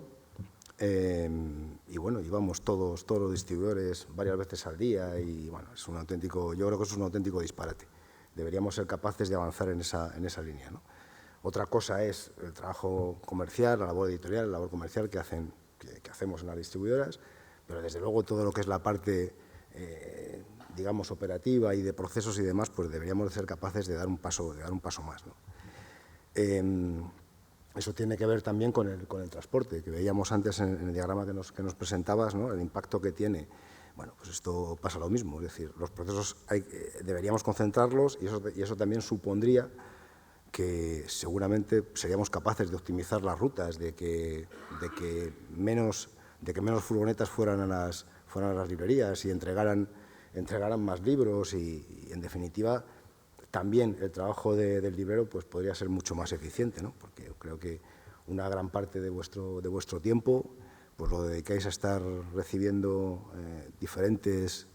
bueno, íbamos todos los distribuidores varias veces al día y bueno, es un auténtico, yo creo que es un auténtico disparate. Deberíamos ser capaces de avanzar en esa línea, ¿no? Otra cosa es el trabajo comercial, la labor editorial, la labor comercial que hacemos en las distribuidoras, pero desde luego todo lo que es la parte, digamos, operativa y de procesos y demás, pues deberíamos ser capaces de dar un paso más, ¿no? Eso tiene que ver también con el transporte, que veíamos antes en el diagrama que nos presentabas, ¿no? El impacto que tiene. Bueno, pues esto pasa lo mismo, es decir, los procesos deberíamos concentrarlos y eso también supondría que seguramente seríamos capaces de optimizar las rutas, de que menos furgonetas fueran a las librerías y entregaran más libros y en definitiva, también el trabajo del librero pues, podría ser mucho más eficiente, ¿no? Porque yo creo que una gran parte de vuestro tiempo pues lo dedicáis a estar recibiendo diferentes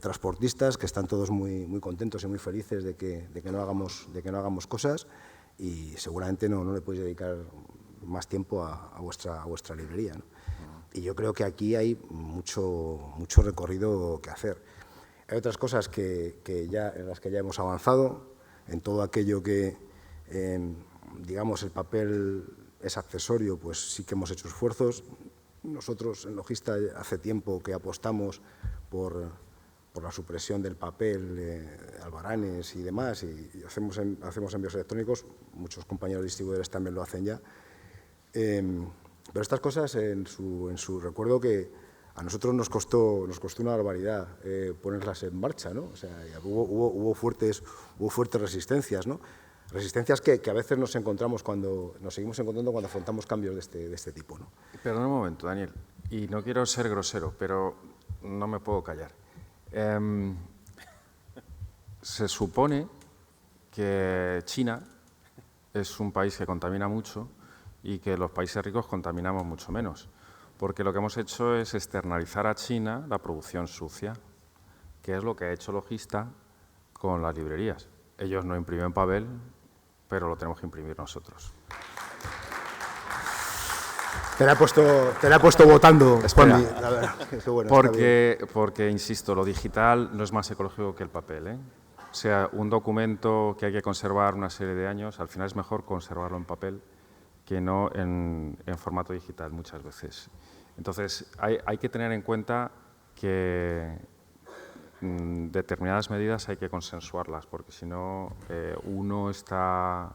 transportistas que están todos muy contentos y muy felices de que no hagamos cosas y seguramente no le podéis dedicar más tiempo a vuestra librería, ¿no? Y yo creo que aquí hay mucho recorrido que hacer. Hay otras cosas en las que ya hemos avanzado, en todo aquello que, digamos, el papel es accesorio, pues sí que hemos hecho esfuerzos. Nosotros en Logista hace tiempo que apostamos por la supresión del papel, albaranes y demás, y hacemos envíos electrónicos, muchos compañeros distribuidores también lo hacen ya. Pero estas cosas, en su recuerdo que a nosotros nos costó una barbaridad ponerlas en marcha, ¿no? O sea, hubo fuertes resistencias, ¿no? Resistencias que a veces nos seguimos encontrando cuando afrontamos cambios de este tipo, ¿no? Perdón un momento, Daniel, y no quiero ser grosero, pero no me puedo callar. Se supone que China es un país que contamina mucho y que los países ricos contaminamos mucho menos, porque lo que hemos hecho es externalizar a China la producción sucia, que es lo que ha hecho Logista con las librerías. Ellos no imprimen papel, pero lo tenemos que imprimir nosotros. Te la he puesto votando, Juanmi. Bueno, porque, insisto, lo digital no es más ecológico que el papel, ¿eh? O sea, un documento que hay que conservar una serie de años, al final es mejor conservarlo en papel que no en formato digital muchas veces. Entonces, hay que tener en cuenta que determinadas medidas hay que consensuarlas, porque si no, uno está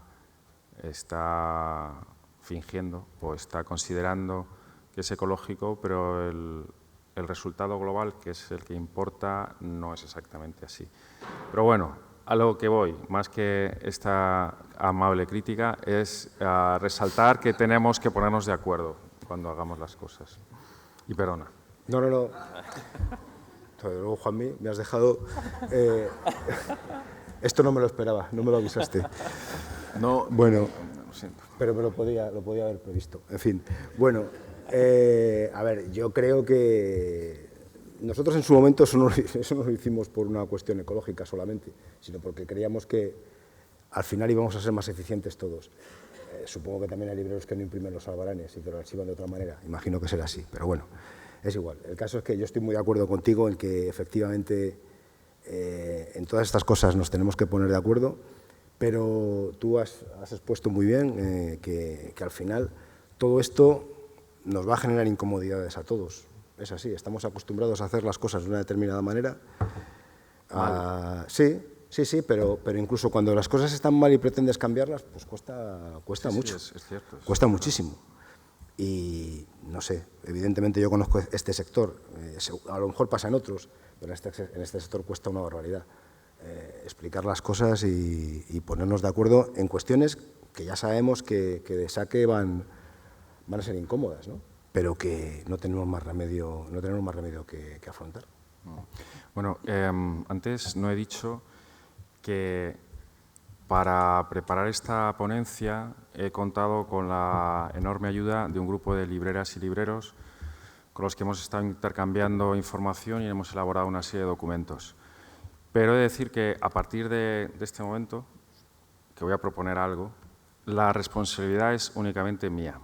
fingiendo o está considerando que es ecológico, pero el resultado global, que es el que importa, no es exactamente así. Pero bueno, a lo que voy, más que esta amable crítica, es resaltar que tenemos que ponernos de acuerdo cuando hagamos las cosas. Y perdona. No. Luego, Juanmi, me has dejado... Esto no me lo esperaba, no me lo avisaste. No, bueno, lo siento. Pero me lo podía haber previsto. En fin, bueno, a ver, yo creo que nosotros en su momento eso no lo hicimos por una cuestión ecológica solamente, sino porque creíamos que al final íbamos a ser más eficientes todos. Supongo que también hay libreros que no imprimen los albaranes y que lo archivan de otra manera. Imagino que será así, pero bueno, es igual. El caso es que yo estoy muy de acuerdo contigo en que efectivamente en todas estas cosas nos tenemos que poner de acuerdo. Pero tú has expuesto muy bien que al final todo esto nos va a generar incomodidades a todos. Es así, estamos acostumbrados a hacer las cosas de una determinada manera. Sí, pero incluso cuando las cosas están mal y pretendes cambiarlas, pues cuesta mucho. Sí, es cierto. Cuesta muchísimo. Y no sé, evidentemente yo conozco este sector, a lo mejor pasa en otros, pero en este sector cuesta una barbaridad. Explicar las cosas y ponernos de acuerdo en cuestiones que ya sabemos que de saque van a ser incómodas, ¿no? Pero que no tenemos más remedio que afrontar. Bueno, antes no he dicho que para preparar esta ponencia he contado con la enorme ayuda de un grupo de libreras y libreros con los que hemos estado intercambiando información y hemos elaborado una serie de documentos. Pero he de decir que a partir de este momento, que voy a proponer algo, la responsabilidad es únicamente mía.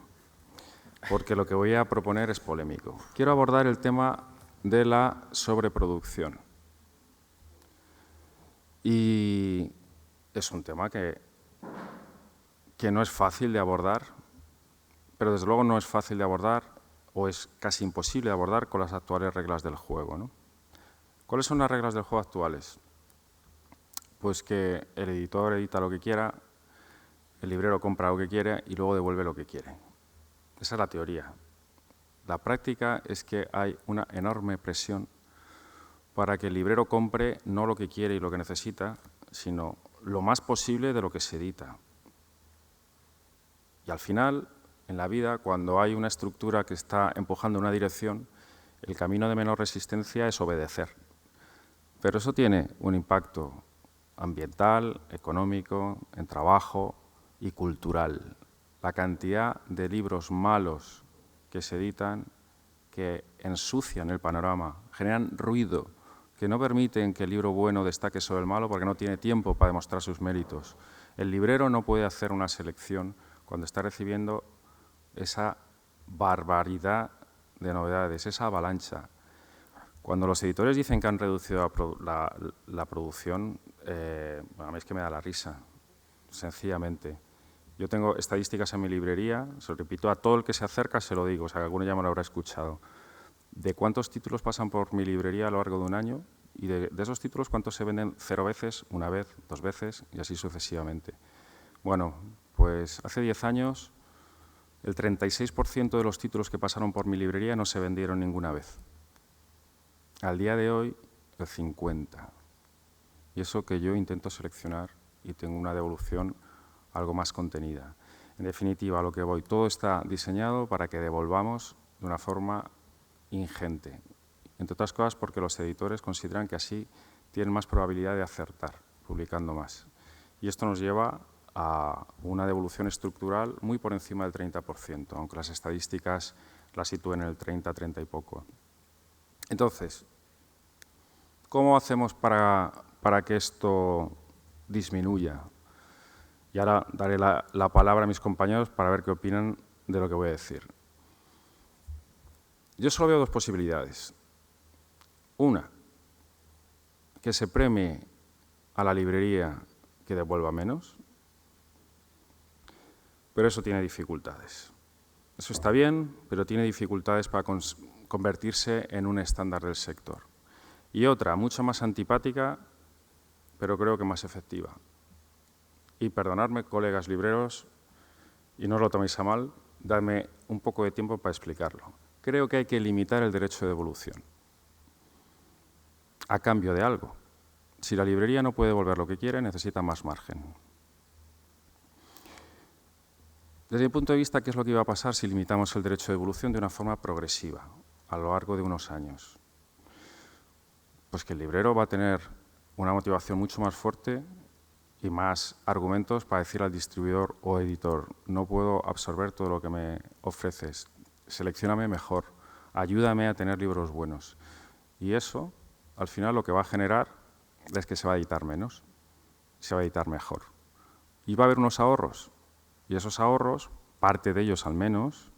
porque lo que voy a proponer es polémico. Quiero abordar el tema de la sobreproducción. Y es un tema que no es fácil de abordar, pero desde luego no es fácil de abordar o es casi imposible de abordar con las actuales reglas del juego, ¿no? ¿Cuáles son las reglas del juego actuales? Pues que el editor edita lo que quiera, el librero compra lo que quiere y luego devuelve lo que quiere. Esa es la teoría. La práctica es que hay una enorme presión para que el librero compre no lo que quiere y lo que necesita, sino lo más posible de lo que se edita. Y al final, en la vida, cuando hay una estructura que está empujando en una dirección, el camino de menor resistencia es obedecer. Pero eso tiene un impacto ambiental, económico, en trabajo y cultural. La cantidad de libros malos que se editan, que ensucian el panorama, generan ruido, que no permiten que el libro bueno destaque sobre el malo porque no tiene tiempo para demostrar sus méritos. El librero no puede hacer una selección cuando está recibiendo esa barbaridad de novedades, esa avalancha. Cuando los editores dicen que han reducido la producción, a mí es que me da la risa, sencillamente. Yo tengo estadísticas en mi librería, se lo repito a todo el que se acerca, se lo digo, o sea, que alguno ya me lo habrá escuchado, de cuántos títulos pasan por mi librería a lo largo de un año y de esos títulos cuántos se venden 0 veces, 1 vez, 2 veces y así sucesivamente. Bueno, pues hace 10 años el 36% de los títulos que pasaron por mi librería no se vendieron ninguna vez. Al día de hoy, el 50%. Y eso que yo intento seleccionar y tengo una devolución algo más contenida. En definitiva, a lo que voy, todo está diseñado para que devolvamos de una forma ingente. Entre otras cosas porque los editores consideran que así tienen más probabilidad de acertar, publicando más. Y esto nos lleva a una devolución estructural muy por encima del 30%, aunque las estadísticas la sitúen en el 30, 30 y poco. Entonces, ¿cómo hacemos para que esto disminuya? Y ahora daré la palabra a mis compañeros para ver qué opinan de lo que voy a decir. Yo solo veo 2 posibilidades. Una, que se premie a la librería que devuelva menos, pero eso tiene dificultades. Eso está bien, pero tiene dificultades para convertirse en un estándar del sector. Y otra, mucho más antipática, pero creo que más efectiva. Y perdonadme, colegas libreros, y no os lo toméis a mal, dadme un poco de tiempo para explicarlo. Creo que hay que limitar el derecho de devolución, a cambio de algo. Si la librería no puede devolver lo que quiere, necesita más margen. Desde mi punto de vista, ¿qué es lo que iba a pasar si limitamos el derecho de devolución de una forma progresiva, a lo largo de unos años? Pues que el librero va a tener una motivación mucho más fuerte y más argumentos para decir al distribuidor o editor, no puedo absorber todo lo que me ofreces, seleccióname mejor, ayúdame a tener libros buenos. Y eso, al final, lo que va a generar es que se va a editar menos, se va a editar mejor. Y va a haber unos ahorros, y esos ahorros, parte de ellos al menos,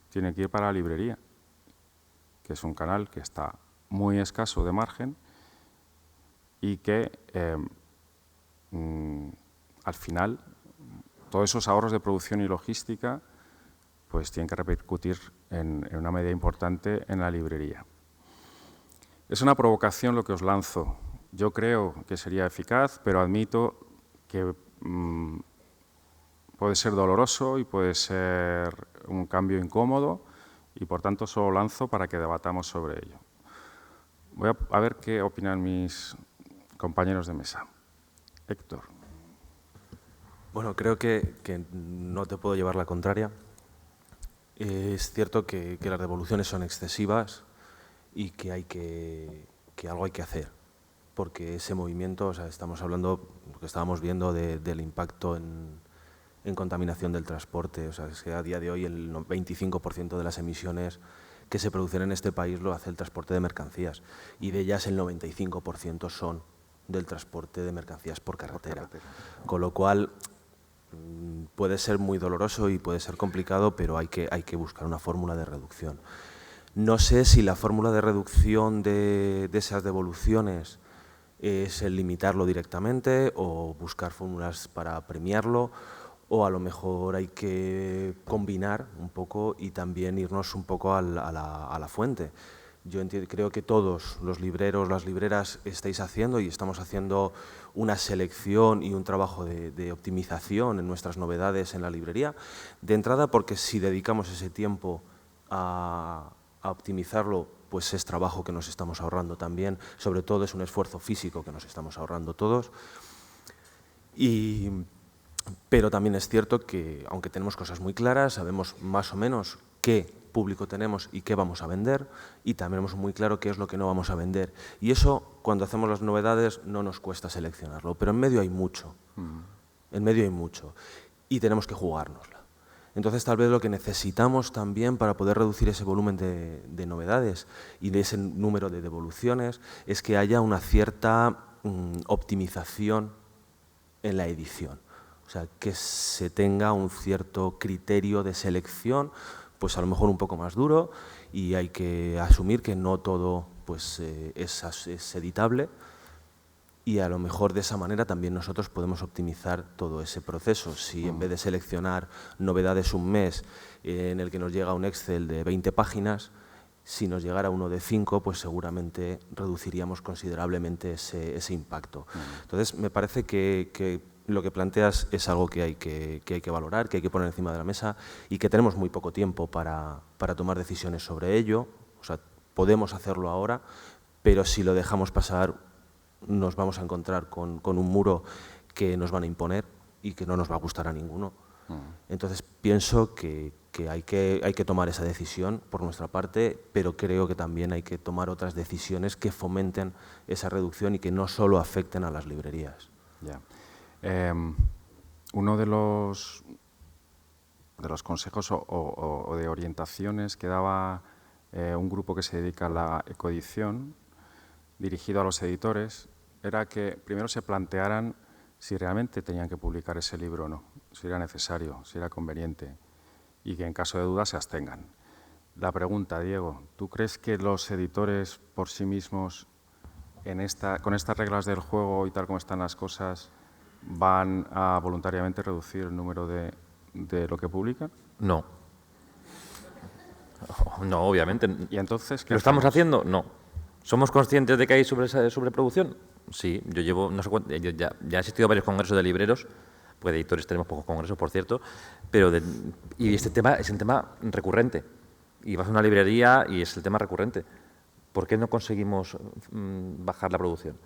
tienen que ir para la librería, que es un canal que está muy escaso de margen y que al final todos esos ahorros de producción y logística pues tienen que repercutir en una medida importante en la librería. Es una provocación lo que os lanzo. Yo creo que sería eficaz, pero admito que puede ser doloroso y puede ser un cambio incómodo y por tanto solo lanzo para que debatamos sobre ello. Voy a ver qué opinan mis compañeros de mesa. Héctor. Bueno, creo que no te puedo llevar la contraria. Es cierto que las devoluciones son excesivas y que algo hay que hacer, porque ese movimiento, o sea, estamos hablando, lo que estábamos viendo del impacto en contaminación del transporte, o sea, es que a día de hoy el 25% de las emisiones que se producen en este país lo hace el transporte de mercancías y de ellas el 95% son del transporte de mercancías por carretera. Con lo cual, Puede ser muy doloroso y puede ser complicado, pero hay que buscar una fórmula de reducción. No sé si la fórmula de reducción de esas devoluciones es el limitarlo directamente o buscar fórmulas para premiarlo, o a lo mejor hay que combinar un poco y también irnos un poco a la fuente. Yo creo que todos los libreros, las libreras estáis haciendo y estamos haciendo una selección y un trabajo de optimización en nuestras novedades en la librería. De entrada, porque si dedicamos ese tiempo a optimizarlo, pues es trabajo que nos estamos ahorrando también. Sobre todo es un esfuerzo físico que nos estamos ahorrando todos. Pero también es cierto que, aunque tenemos cosas muy claras, sabemos más o menos qué público tenemos y qué vamos a vender, y también tenemos muy claro qué es lo que no vamos a vender. Y eso, cuando hacemos las novedades, no nos cuesta seleccionarlo, pero en medio hay mucho. En medio hay mucho. Y tenemos que jugárnosla. Entonces, tal vez lo que necesitamos también para poder reducir ese volumen de novedades y de ese número de devoluciones es que haya una cierta optimización en la edición. O sea, que se tenga un cierto criterio de selección, pues a lo mejor un poco más duro, y hay que asumir que no todo pues, es editable, y a lo mejor de esa manera también nosotros podemos optimizar todo ese proceso. Si en vez de seleccionar novedades un mes en el que nos llega un Excel de 20 páginas, si nos llegara uno de 5, pues seguramente reduciríamos considerablemente ese impacto. Entonces, me parece que lo que planteas es algo que hay que valorar, que hay que poner encima de la mesa y que tenemos muy poco tiempo para tomar decisiones sobre ello. O sea, podemos hacerlo ahora, pero si lo dejamos pasar nos vamos a encontrar con un muro que nos van a imponer y que no nos va a gustar a ninguno. Entonces, pienso que hay que tomar esa decisión por nuestra parte, pero creo que también hay que tomar otras decisiones que fomenten esa reducción y que no solo afecten a las librerías. Ya. Uno de los consejos o de orientaciones que daba un grupo que se dedica a la ecoedición, dirigido a los editores, era que primero se plantearan si realmente tenían que publicar ese libro o no, si era necesario, si era conveniente, y que en caso de duda se abstengan. La pregunta, Diego, ¿tú crees que los editores por sí mismos, con estas reglas del juego y tal como están las cosas, van a voluntariamente reducir el número de lo que publican? No. No, obviamente. ¿Y entonces qué ¿Lo estamos hacemos? haciendo? No. ¿Somos conscientes de que hay sobreproducción? Sí. Yo llevo, no sé cuánto, ya he asistido a varios congresos de libreros, pues de editores tenemos pocos congresos, por cierto, pero y este tema es un tema recurrente. Y vas a una librería y es el tema recurrente. ¿Por qué no conseguimos bajar la producción?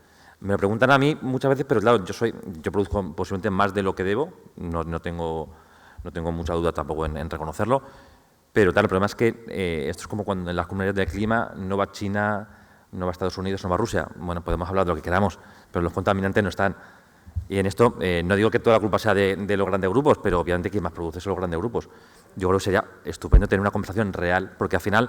Me lo preguntan a mí muchas veces, pero claro, yo produzco posiblemente más de lo que debo, no tengo mucha duda tampoco en reconocerlo, pero claro, el problema es que esto es como cuando en las comunidades del clima no va China, no va Estados Unidos, no va Rusia. Bueno, podemos hablar de lo que queramos, pero los contaminantes no están. Y en esto, no digo que toda la culpa sea de los grandes grupos, pero obviamente quien más produce son los grandes grupos. Yo creo que sería estupendo tener una conversación real, porque al final,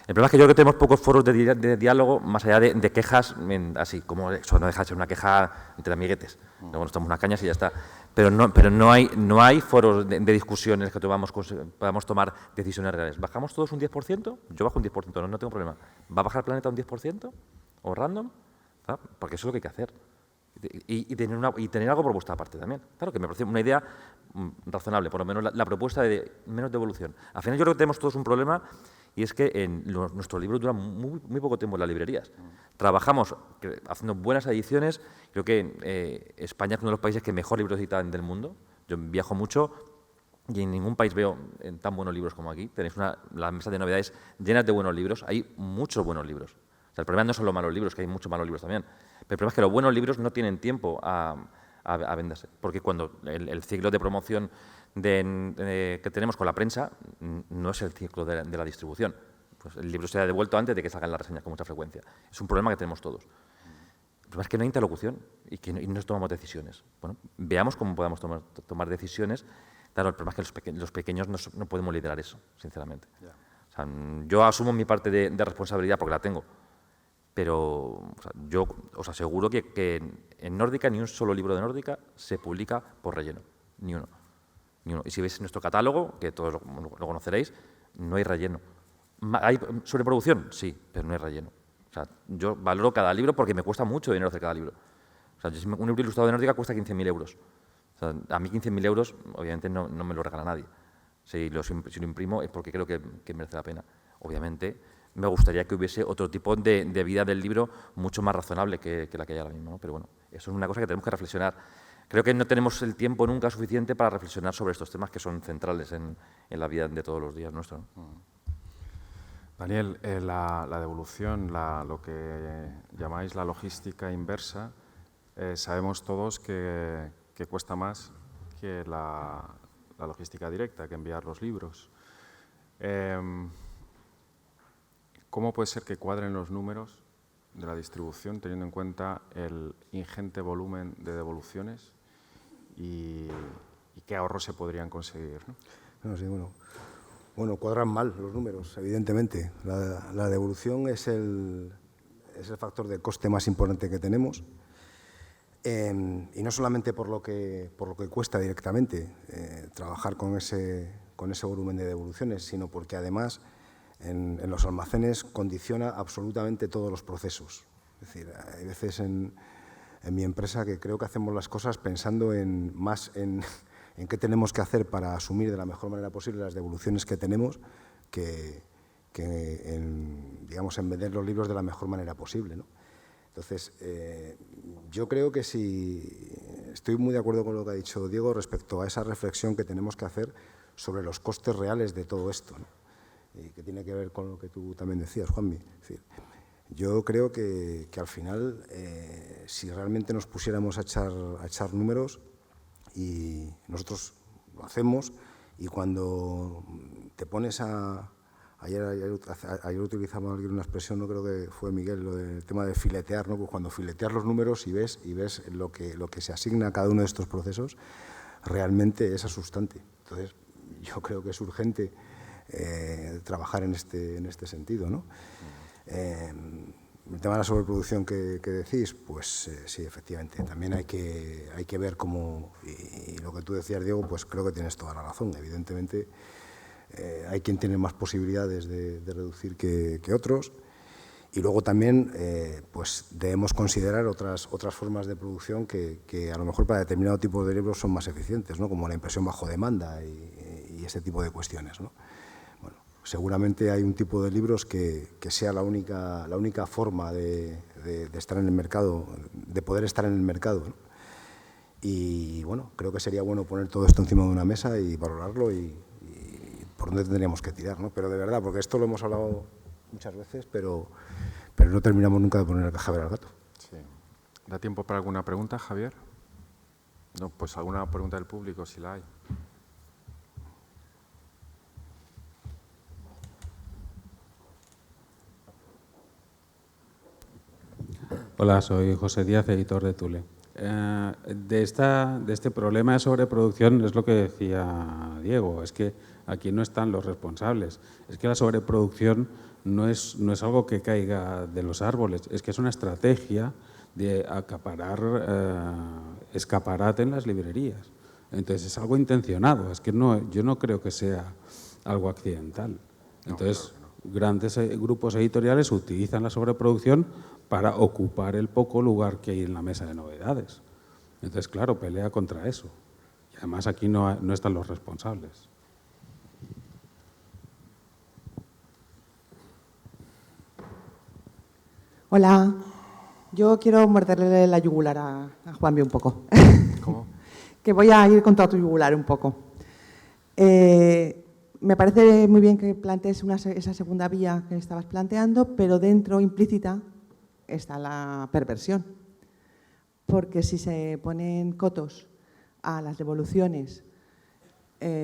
el problema es que yo creo que tenemos pocos foros de diálogo, más allá de quejas, así como eso no deja de ser una queja entre amiguetes. Luego nos tomamos unas cañas y ya está. Pero no hay foros de discusiones que podamos tomar decisiones reales. ¿Bajamos todos un 10%? Yo bajo un 10%, no tengo problema. ¿Va a bajar el planeta un 10%? ¿O random? ¿Ah? Porque eso es lo que hay que hacer. Y tener algo por vuestra parte también. Claro que me parece una idea razonable, por lo menos la propuesta de menos devolución. Al final yo creo que tenemos todos un problema y es que nuestros libros duran muy poco tiempo en las librerías. Trabajamos haciendo buenas ediciones. Creo que España es uno de los países que mejor libros editan del mundo. Yo viajo mucho y en ningún país veo tan buenos libros como aquí. Tenéis las mesas de novedades llenas de buenos libros. Hay muchos buenos libros. O sea, el problema no son los malos libros, que hay muchos malos libros también. Pero el problema es que los buenos libros no tienen tiempo a venderse. Porque cuando el ciclo de promoción que tenemos con la prensa no es el ciclo de la distribución. Pues el libro se ha devuelto antes de que salgan las reseñas con mucha frecuencia. Es un problema que tenemos todos. El problema es que no hay interlocución y no tomamos decisiones. Bueno, veamos cómo podamos tomar decisiones. Claro, el problema es que los pequeños no podemos liderar eso, sinceramente. Yeah. O sea, yo asumo mi parte de responsabilidad porque la tengo. Pero yo os aseguro que en Nórdica ni un solo libro de Nórdica se publica por relleno, ni uno. Ni uno. Y si veis nuestro catálogo, que todos lo conoceréis, no hay relleno. ¿Hay sobreproducción? Sí, pero no hay relleno. O sea, yo valoro cada libro porque me cuesta mucho dinero hacer cada libro. O sea, un libro ilustrado de Nórdica cuesta 15.000 euros. O sea, a mí 15.000 euros, obviamente, no me lo regala nadie. Si lo imprimo es porque creo que merece la pena. Obviamente, me gustaría que hubiese otro tipo de vida del libro mucho más razonable que la que hay ahora mismo, ¿no? Pero bueno, eso es una cosa que tenemos que reflexionar. Creo que no tenemos el tiempo nunca suficiente para reflexionar sobre estos temas que son centrales en la vida de todos los días nuestros, ¿no? Daniel, la devolución, lo que llamáis la logística inversa, sabemos todos que cuesta más que la logística directa, que enviar los libros. ¿Cómo puede ser que cuadren los números de la distribución teniendo en cuenta el ingente volumen de devoluciones y qué ahorros se podrían conseguir, ¿no? No, sí, bueno, cuadran mal los números, evidentemente. La devolución es el factor de coste más importante que tenemos. Y no solamente por lo que cuesta directamente trabajar con ese volumen de devoluciones, sino porque además en los almacenes condiciona absolutamente todos los procesos. Es decir, hay veces en mi empresa que creo que hacemos las cosas pensando más en qué tenemos que hacer para asumir de la mejor manera posible las devoluciones que tenemos que en vender los libros de la mejor manera posible, ¿no? Entonces, yo creo que estoy muy de acuerdo con lo que ha dicho Diego respecto a esa reflexión que tenemos que hacer sobre los costes reales de todo esto, ¿no? Y que tiene que ver con lo que tú también decías, Juanmi. Es decir, yo creo que al final, si realmente nos pusiéramos a echar números, y nosotros lo hacemos, y cuando te pones Ayer utilizaba una expresión, no creo que fue Miguel, lo del tema de filetear, ¿no? Pues cuando fileteas los números y ves lo que se asigna a cada uno de estos procesos, realmente es asustante. Entonces, yo creo que es urgente trabajar en este sentido, ¿no? El tema de la sobreproducción que decís, pues sí, efectivamente, también hay que ver cómo, y lo que tú decías, Diego, pues creo que tienes toda la razón. Evidentemente, hay quien tiene más posibilidades de reducir que otros, y luego también pues debemos considerar otras formas de producción que a lo mejor para determinado tipo de libros son más eficientes, ¿no? Como la impresión bajo demanda y ese tipo de cuestiones, ¿no? Bueno, seguramente hay un tipo de libros que sea la única forma de estar en el mercado, de poder estar en el mercado, ¿no? Y bueno, creo que sería bueno poner todo esto encima de una mesa y valorarlo y por dónde tendríamos que tirar, ¿no? Pero de verdad, porque esto lo hemos hablado muchas veces, pero no terminamos nunca de poner el cascabel al gato. Sí. ¿Da tiempo para alguna pregunta, Javier? No, pues alguna pregunta del público, si la hay. Hola, soy José Díaz, editor de Tule. De este problema de sobreproducción es lo que decía Diego, es que aquí no están los responsables. Es que la sobreproducción no es algo que caiga de los árboles, es que es una estrategia de acaparar escaparate en las librerías. Entonces es algo intencionado, es que yo no creo que sea algo accidental. Entonces, grandes grupos editoriales utilizan la sobreproducción para ocupar el poco lugar que hay en la mesa de novedades. Entonces, claro, pelea contra eso. Y además aquí no están los responsables. Hola, yo quiero morderle la yugular a Juanvi un poco. ¿Cómo? Que voy a ir contra tu yugular un poco. Me parece muy bien que plantees esa segunda vía que estabas planteando, pero dentro, implícita, está la perversión. Porque si se ponen cotos a las devoluciones,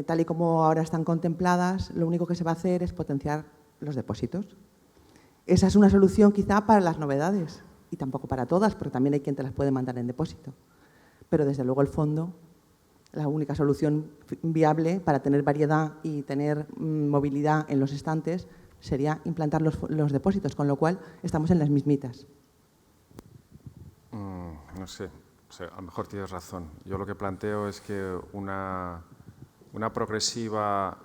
tal y como ahora están contempladas, lo único que se va a hacer es potenciar los depósitos. Esa es una solución quizá para las novedades, y tampoco para todas, porque también hay quien te las puede mandar en depósito. Pero desde luego el fondo, la única solución viable para tener variedad y tener movilidad en los estantes sería implantar los depósitos, con lo cual estamos en las mismitas. No sé, o sea, a lo mejor tienes razón. Yo lo que planteo es que una una progresiva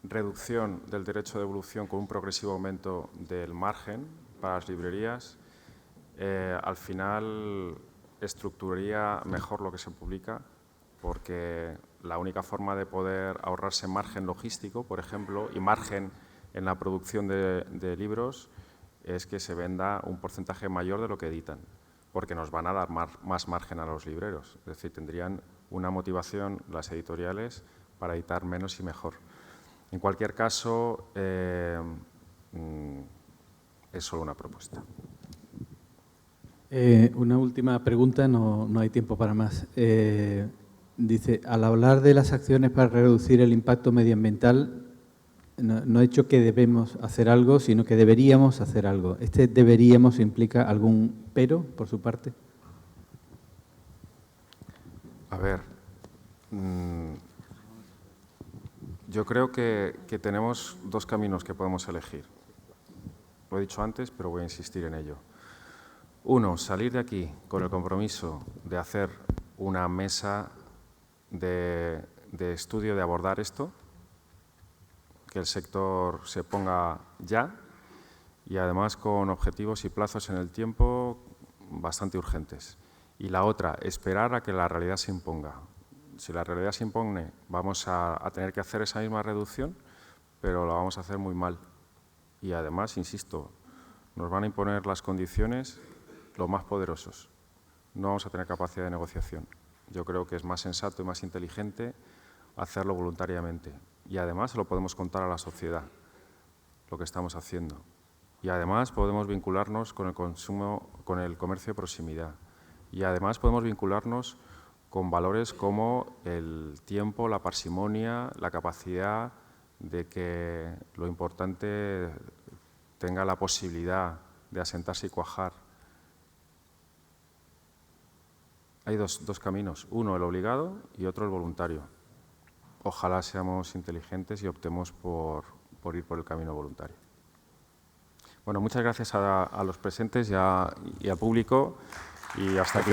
reducción del derecho de devolución con un progresivo aumento del margen para las librerías, al final estructuraría mejor lo que se publica, porque la única forma de poder ahorrarse margen logístico, por ejemplo, y margen en la producción de libros, es que se venda un porcentaje mayor de lo que editan, porque nos van a dar más margen a los libreros. Es decir, tendrían una motivación las editoriales para editar menos y mejor. En cualquier caso, es solo una propuesta. Una última pregunta, no hay tiempo para más. Dice, al hablar de las acciones para reducir el impacto medioambiental, no ha dicho que debemos hacer algo, sino que deberíamos hacer algo. ¿Este deberíamos implica algún pero por su parte? A ver, yo creo que tenemos dos caminos que podemos elegir. Lo he dicho antes, pero voy a insistir en ello. Uno, salir de aquí con el compromiso de hacer una mesa de estudio de abordar esto, que el sector se ponga ya y además con objetivos y plazos en el tiempo bastante urgentes. Y la otra, esperar a que la realidad se imponga. Si la realidad se impone, vamos a tener que hacer esa misma reducción, pero la vamos a hacer muy mal. Y además, insisto, nos van a imponer las condiciones los más poderosos. No vamos a tener capacidad de negociación. Yo creo que es más sensato y más inteligente hacerlo voluntariamente. Y además se lo podemos contar a la sociedad, lo que estamos haciendo. Y además podemos vincularnos con el consumo, con el comercio de proximidad. Y además podemos vincularnos con valores como el tiempo, la parsimonia, la capacidad de que lo importante tenga la posibilidad de asentarse y cuajar. Hay dos caminos, uno el obligado y otro el voluntario. Ojalá seamos inteligentes y optemos por ir por el camino voluntario. Bueno, muchas gracias a los presentes y al público y hasta aquí.